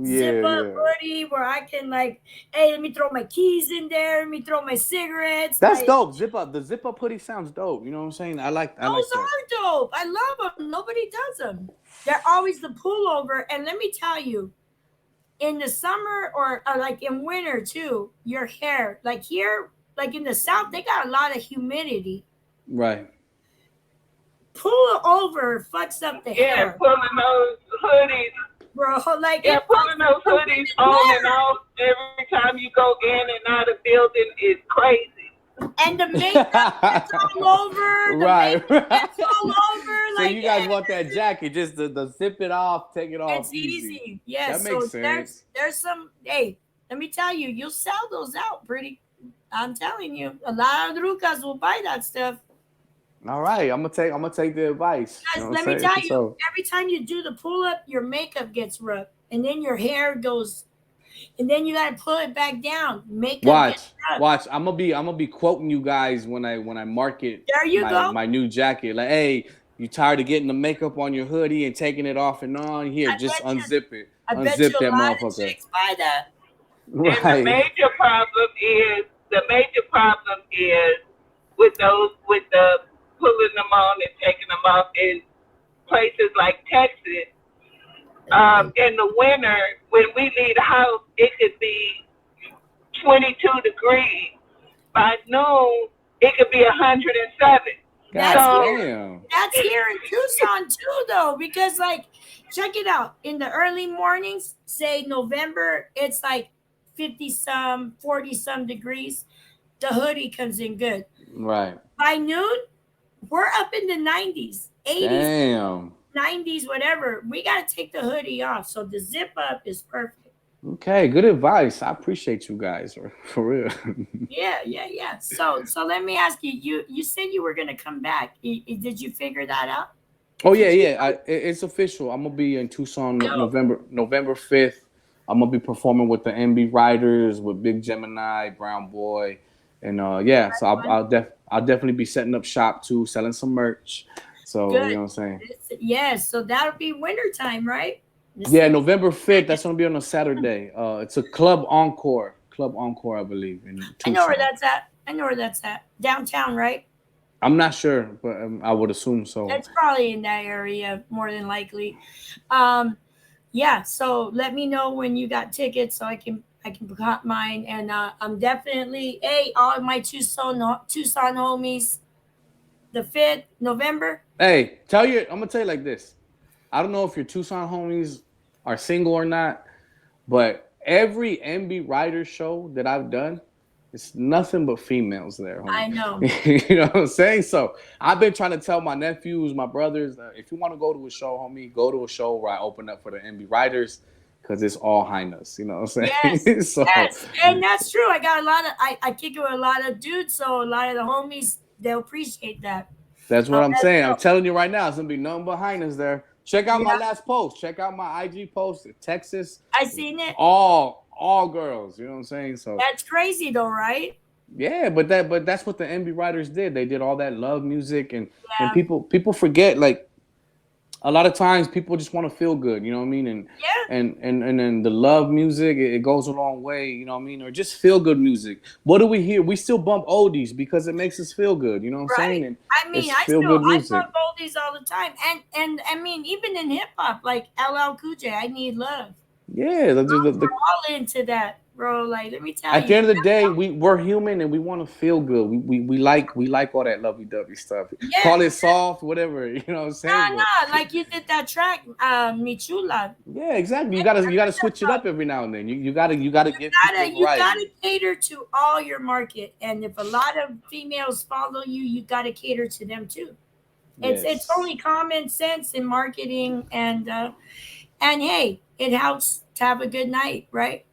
zip up hoodie where I can like, hey, let me throw my keys in there. Let me throw my cigarettes. That's like, dope. Zip up. The zip up hoodie sounds dope. You know what I'm saying? I like Those that. are dope. I love them. Nobody does them. They're always the pullover. And let me tell you, in the summer or like in winter too, your hair, like here, like in the South, they got a lot of humidity. Right. Pull over fucks up the hair. Pulling those hoodies. Bro, like pulling those hoodies on and off every time you go in and out of building is crazy. And the makeup gets all over. Right. Gets all over. So like, you guys want that jacket, just the zip it off, take it off. It's easy. Yes. That makes sense. There's some, hey, let me tell you, you'll sell those out pretty. I'm telling you, a lot of drukas will buy that stuff. All right, I'm gonna take the advice. Guys, let me tell you, every time you do the pull up, your makeup gets rough, and then your hair goes, and then you gotta pull it back down. Makeup. Watch. I'm gonna be quoting you guys when I market my new jacket. Like, hey, you tired of getting the makeup on your hoodie and taking it off and on? Here, just unzip it. Unzip that motherfucker. Buy that. Right. And the major problem is with the pulling them on and taking them off in places like Texas. In the winter, when we leave the house, it could be 22 degrees. By noon, it could be 107. That's here in Tucson too, though, because like, check it out. In the early mornings, say November, it's like 50-some, 40-some degrees. The hoodie comes in good. Right. By noon, we're up in the 90s, 80s, Damn. 90s, whatever. We got to take the hoodie off. So the zip up is perfect. Okay, good advice. I appreciate you guys for real. Yeah. So let me ask you. You said you were gonna come back. Did you figure that out? Oh yeah. It's official. I'm gonna be in Tucson November 5th. I'm gonna be performing with the MB Riders, with Big Gemini, Brown Boy, and So I'll definitely be setting up shop too, selling some merch. So Good. You know what I'm saying? Yes. So that'll be wintertime, right? Yeah, November 5th. That's gonna be on a Saturday. It's a club encore, I believe. In Tucson. I know where that's at. Downtown, right? I'm not sure, but I would assume so. It's probably in that area, more than likely. Yeah. So let me know when you got tickets, so I can book mine. And I'm definitely all of my Tucson homies. The 5th November. Hey, I'm gonna tell you like this. I don't know if your Tucson homies are single or not, but every MB Rider show that I've done, it's nothing but females there. Homie. I know. You know what I'm saying? So I've been trying to tell my nephews, my brothers, if you want to go to a show, homie, go to a show where I open up for the MB Riders, because it's all highness. You know what I'm saying? Yes, yes. And that's true. I got I kick it with a lot of dudes, so a lot of the homies, they'll appreciate that. That's what I'm saying. I'm telling you right now, it's gonna be nothing behind us there. Check out my last post. Check out my IG post. Texas. I seen it. All girls. You know what I'm saying? So that's crazy though, right? Yeah, but that's what the MB Riders did. They did all that love music and people forget, like, a lot of times people just want to feel good, you know what I mean? And then the love music, it goes a long way, you know what I mean? Or just feel good music. What do we hear? We still bump oldies because it makes us feel good, you know what I'm saying? And I mean, I bump oldies all the time. And I mean, even in hip hop, like LL Cool J, I Need Love. Yeah, we're all into that. bro. Like, let me tell At you. the end of the day, we're human and we want to feel good. We like all that lovey dovey stuff. Yeah. Call it soft, whatever. You know what I'm saying? Nah, like you did that track, Michula. Yeah, exactly. You gotta switch it up every now and then. You gotta give people a You variety. gotta cater to all your market, and if a lot of females follow you, you gotta cater to them too. It's Yes. only common sense in marketing, and hey, it helps to have a good night, right?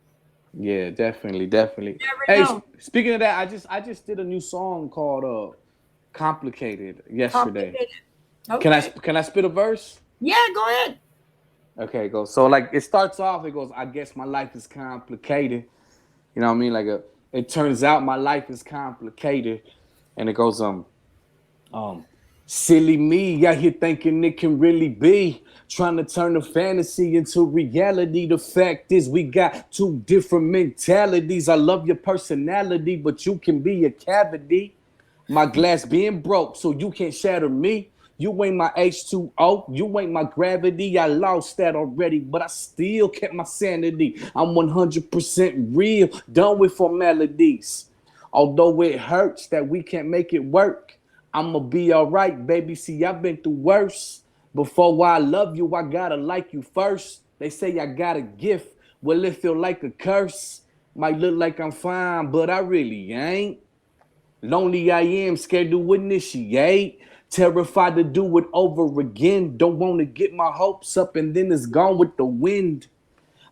Yeah, definitely. You never Hey, know. speaking of that, I just did a new song called "Complicated" yesterday. Complicated. Can I Okay. can I spit a verse? Yeah, go ahead. Okay, go. So like it starts off, it goes, I guess my life is complicated. You know what I mean? It turns out my life is complicated. And it goes, um, silly me out here thinking it can really be. Trying to turn the fantasy into reality. The fact is we got two different mentalities. I love your personality, but you can be a cavity. My glass being broke, so you can't shatter me. You ain't my H2O, you ain't my gravity. I lost that already, but I still kept my sanity. I'm 100% real, done with formalities. Although it hurts that we can't make it work, I'ma be alright, baby. See, I've been through worse. Before I love you, I gotta like you first. They say I got a gift, well, it feel like a curse. Might look like I'm fine, but I really ain't. Lonely I am, scared to initiate. Terrified to do it over again. Don't want to get my hopes up and then it's gone with the wind.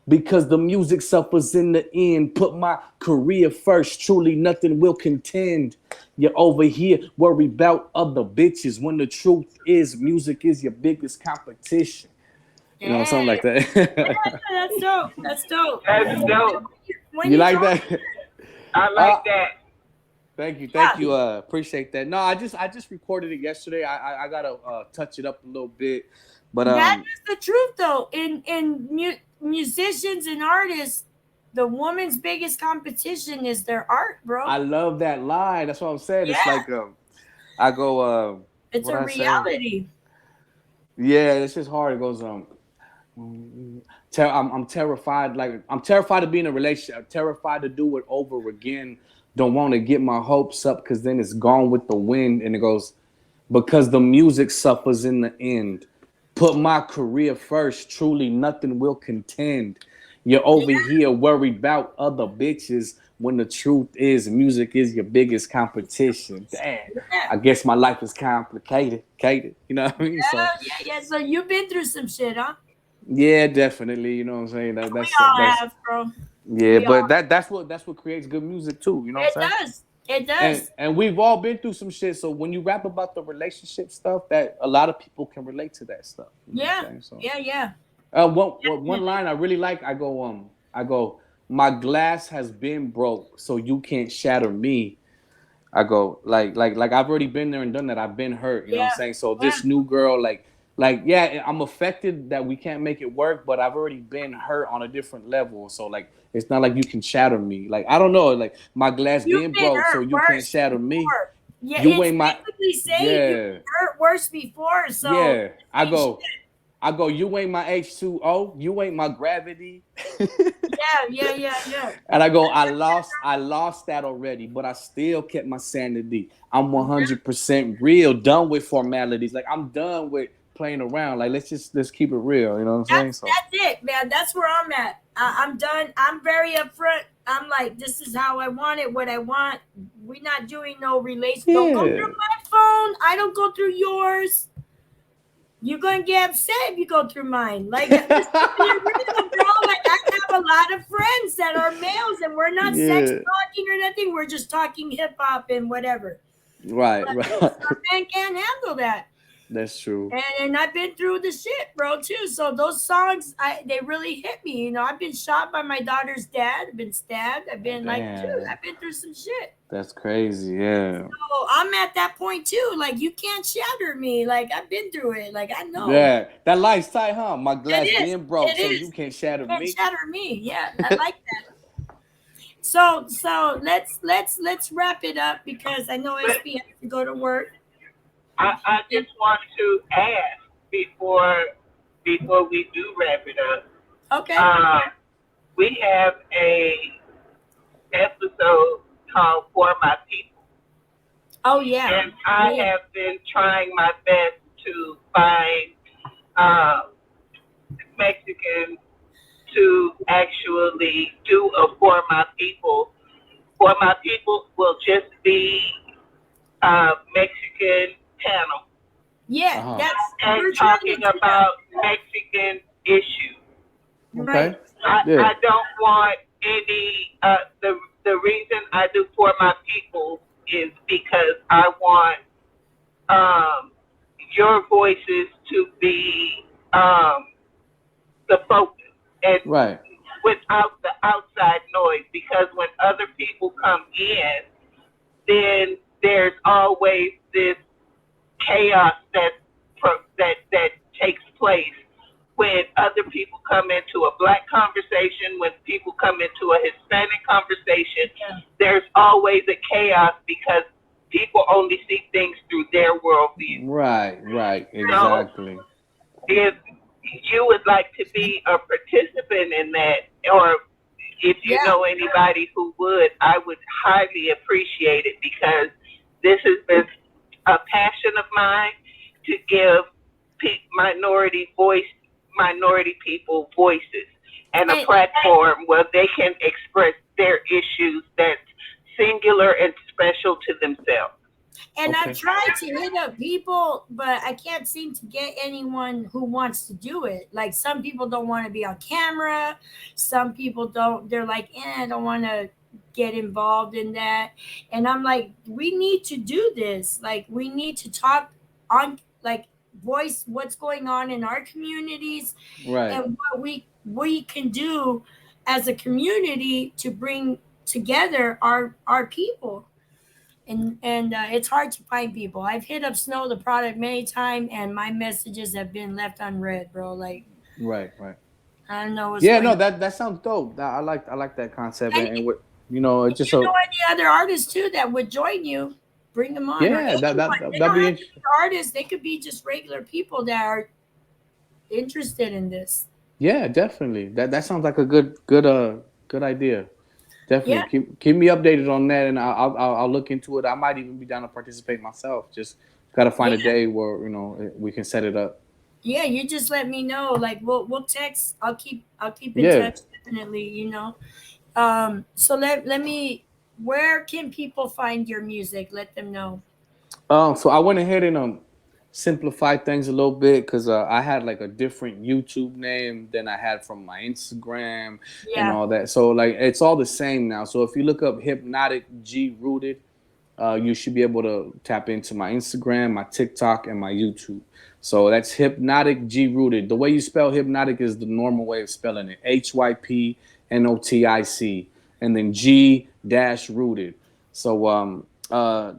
Because the music suffers in the end. Put my career first. Truly nothing will contend. You're over here worried about other bitches. When the truth is, music is your biggest competition. You know, something like Yeah, that. that's dope. That's dope. That's dope. When You you like talk, that? I Uh, like that. Thank you, yeah, appreciate that. No, I just recorded it yesterday. I gotta touch it up a little bit, but that is the truth, though. Musicians and artists, the woman's biggest competition is their art, bro. I love that line. That's what I'm saying. It's Yeah, like I go it's what a I say? reality. Yeah, it's just hard. It goes I'm terrified. Like I'm terrified to be in a relationship. I'm terrified to do it over again. Don't want to get my hopes up because then it's gone with the wind. And it goes because the music suffers in the end. Put my career first. Truly, nothing will contend. You're over here worried about other bitches when the truth is music is your biggest competition. Damn, Yeah, I guess my life is complicated. You know what I mean? So yeah. So you've been through some shit, huh? yeah, definitely. You know what I'm saying? That, We that's all that's have, bro. yeah, We all. but that's what creates good music too. You know what It I'm saying? does. It And does. and we've all been through some shit. So when you rap about the relationship stuff, that a lot of people can relate to that stuff. You know what Yeah, I'm saying? So yeah. one line I really like, I go, my glass has been broke, so you can't shatter me. I go like I've already been there and done that. I've been hurt, you know what I'm Yeah, saying? So yeah. this new girl, like yeah, I'm affected that we can't make it work, but I've already been hurt on a different level. So like it's not like you can shatter me. Like I don't know, like my glass You've being been broke, so hurt you can't worse shatter me. before. Yeah, You it's ain't my basically saying you've yeah, been hurt worse before. So yeah. I mean, shit. I go, you ain't my H2O, you ain't my gravity. Yeah. And I go, I lost that already, but I still kept my sanity. I'm Yeah. 100% real, done with formalities. Like I'm done with playing around. Like let's keep it real. You know what I'm saying? So That's it, man. That's where I'm at. I'm done. I'm very upfront. I'm like, this is how I want it, what I want. We're not doing no relation. Don't go through yeah, my phone. I don't go through yours. You're gonna get upset if you go through mine. Like, just keep it real, bro. Like, I have a lot of friends that are males, and we're not sex yeah, talking or nothing. We're just talking hip hop and whatever. right, But right. some men can't handle that. That's true. And I've been through the shit, bro, too. So those songs, they really hit me. You know, I've been shot by my daughter's dad. I've been stabbed. I've been like, dude, Damn, I've been through some shit. that's crazy. Yeah, So I'm at that point too. Like, you can't shatter me. Like, I've been through it. Like, I know. yeah. That line's tight, huh? My It glass is. being broke, It so you is. can't You shatter can't me. shatter me. Yeah, I like that. So let's wrap it up because I know But SB has to go to work. I just want to ask before we do wrap it up. Okay. Uh, we have a episode called "For My People," Oh yeah. and I Yeah. have been trying my best to find uh, Mexicans to actually do a "For My People." "For My People" will just be Mexican panel Yeah, Uh-huh. that's and we're trying to talking do that. about Mexican issues. Right. Okay. I Yeah. don't want any. The reason I do "For My People" is because I want um, your voices to be the focus and Right. without the outside noise. Because when other people come in, then there's always this chaos that takes place when other people come into a black conversation, when people come into a Hispanic conversation. Yeah. There's always a chaos because people only see things through their worldview. Right. Right. So Exactly. if you would like to be a participant in that, or if you Yeah. know anybody who would, I would highly appreciate it because this has been a passion of mine to give minority people voices and a And platform where they can express their issues that's singular and special to themselves. and I've Okay. tried to hit up people, but I can't seem to get anyone who wants to do it. Like some people don't want to be on camera. Some people don't. They're like, I don't want to get involved in that. And I'm like, we need to do this. Like we need to talk on like voice what's going on in our communities Right. and what we can do as a community to bring together our people and it's hard to find people. I've hit up Snow the product many times, and my messages have been left unread, bro. Like Right. Right. I don't know what's Yeah. going No. on. That sounds dope. I like that concept, And and what it's if just you a know any other artists too that would join you, bring them on, or yeah. anyone. They That'd don't be have to interesting. be artists. They could be just regular people that are interested in this. Yeah. Definitely. That sounds like a good idea. Yeah, Definitely keep me updated on that, and I'll look into it. I might even be down to participate myself. Just gotta find a yeah, day where we can set it up. yeah. You just let me know. Like we'll text. I'll keep in Yeah. touch definitely. So let me. Where can people find your music? Let them know. So I went ahead and simplified things a little bit because I had like a different YouTube name than I had from my Instagram and Yeah. all that. So like it's all the same now. So if you look up Hypnotic G Rooted, you should be able to tap into my Instagram, my TikTok, and my YouTube. So that's Hypnotic G Rooted. The way you spell hypnotic is the normal way of spelling it: HYPNOTIC, and then G dash rooted. So I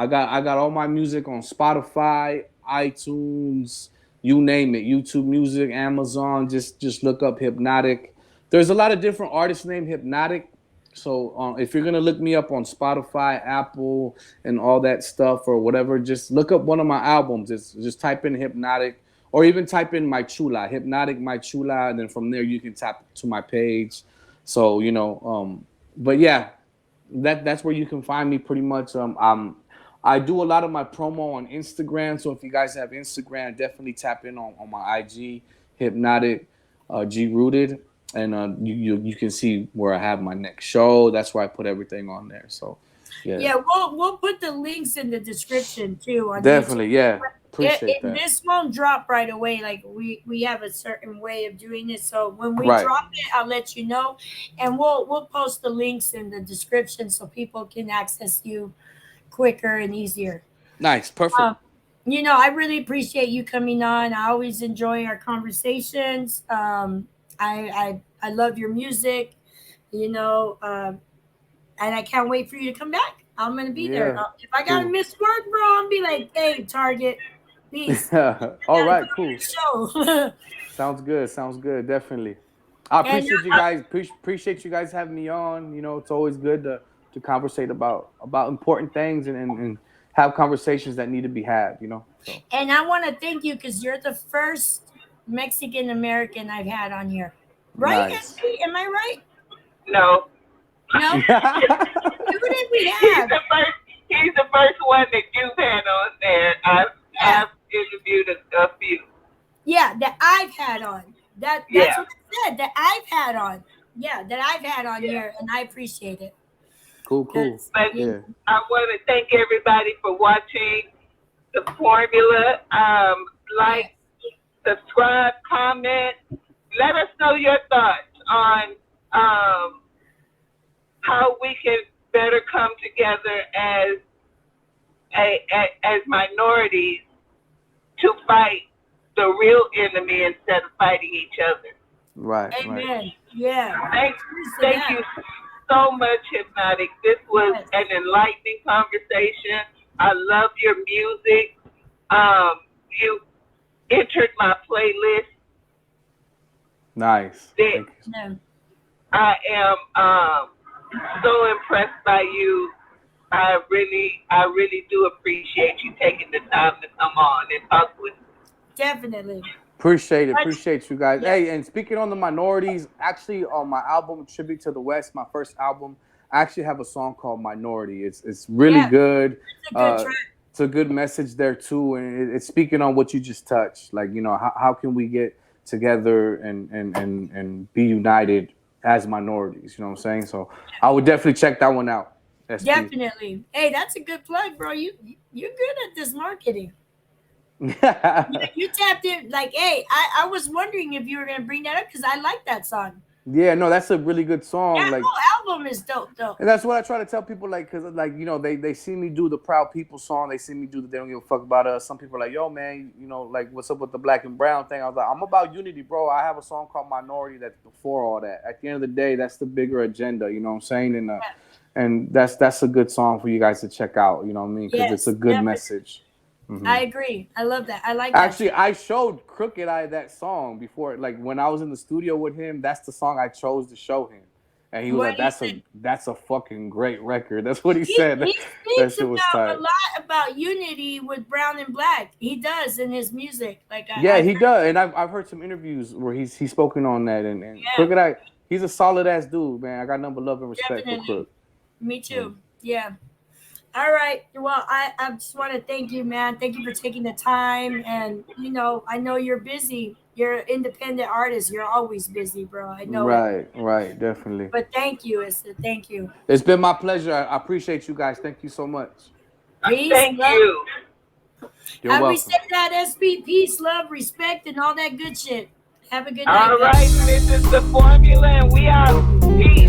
got all my music on Spotify, iTunes, you name it, YouTube Music, Amazon. Just look up Hypnotic. There's a lot of different artists named Hypnotic. So if you're gonna look me up on Spotify, Apple, and all that stuff or whatever, just look up one of my albums. Just type in Hypnotic, or even type in My Chula, Hypnotic My Chula, and then from there you can tap to my page. So but yeah, that's where you can find me pretty much. I do a lot of my promo on Instagram. So if you guys have Instagram, definitely tap in on my IG, Hypnotic G Rooted, and you can see where I have my next show. That's where I put everything on there. So yeah, Yeah, we'll put the links in the description too on YouTube. definitely, yeah, appreciate It that. this won't drop right away. Like we have a certain way of doing it. So when we Right, drop it, I'll let you know, and we'll post the links in the description so people can access you quicker and easier. nice, perfect. Um, I really appreciate you coming on. I always enjoy our conversations. I love your music. You know, and I can't wait for you to come back. I'm gonna be there. Yeah, If I gotta cool. miss work, bro, I'll be like, hey, Target, peace. I All gotta go right, to cool. the show. Sounds good. Sounds good. Definitely. I and appreciate you guys. Appreciate you guys having me on. It's always good to conversate about important things and have conversations that need to be had. So and I want to thank you because you're the first Mexican American I've had on here. Right, nice. SP? Am I right? No, No. Who did we have? He's the first one that you've had on there. I've interviewed a few. Yeah, that I've had on. That's Yeah. what I said. That I've had on. Yeah, that I've had on here, and I appreciate it. Cool. 'Cause, But Yeah. I want to thank everybody for watching the formula. Like, subscribe, comment. Let us know your thoughts on how we can better come together as minorities to fight the real enemy instead of fighting each other. Right. Amen. Yeah. Thank you so much, Hypnotic. This was an enlightening conversation. I love your music. You entered my playlist. Nice. Thank you. No. I am so impressed by you. I really do appreciate you taking the time to come on and talk with me. Definitely. Appreciate you guys. Yeah. Hey, and speaking on the minorities, actually on my album Tribute to the West, my first album, I actually have a song called Minority. It's really good. It's a good track. It's a good message there too, and it's speaking on what you just touched. Like, you know, how can we get together and be united as minorities? You know what I'm saying? So I would definitely check that one out. SP. Definitely. Hey, that's a good plug, bro. You're good at this marketing. You tapped in. Like, hey, I was wondering if you were gonna bring that up because I like that song. Yeah, no, that's a really good song. That like, whole album is dope, though. and that's what I try to tell people, like, because, like, you know, they see me do the Proud People song. They see me do the They Don't Give a Fuck About Us. Some people are like, yo, man, you know, like, what's up with the black and brown thing? I was like, I'm about unity, bro. I have a song called Minority that's before all that. At the end of the day, that's the bigger agenda, you know what I'm saying? And that's a good song for you guys to check out, you know what I mean? Because it's a good message. Mm-hmm. I agree. I love that. I like Actually, that. I showed Crooked Eye that song before. Like, when I was in the studio with him, that's the song I chose to show him. And he was like, that's a fucking great record. That's what he said. He speaks about a lot about unity with brown and black. He does in his music. Like, he does. And I've heard some interviews where he's spoken on that. And Crooked Eye, he's a solid ass dude, man. I got nothing but love and respect for Crook. Me too. Yeah. All right. Well, I just want to thank you, man. Thank you for taking the time. And, you know, I know you're busy. You're an independent artist. You're always busy, bro. I know. Right. Definitely. But thank you. Thank you. It's been my pleasure. I appreciate you guys. Thank you so much. Peace, thank you. You're How welcome. we say that, SP? Peace, love, respect, and all that good shit. Have a good night. All right. This is the formula, and we out. Peace.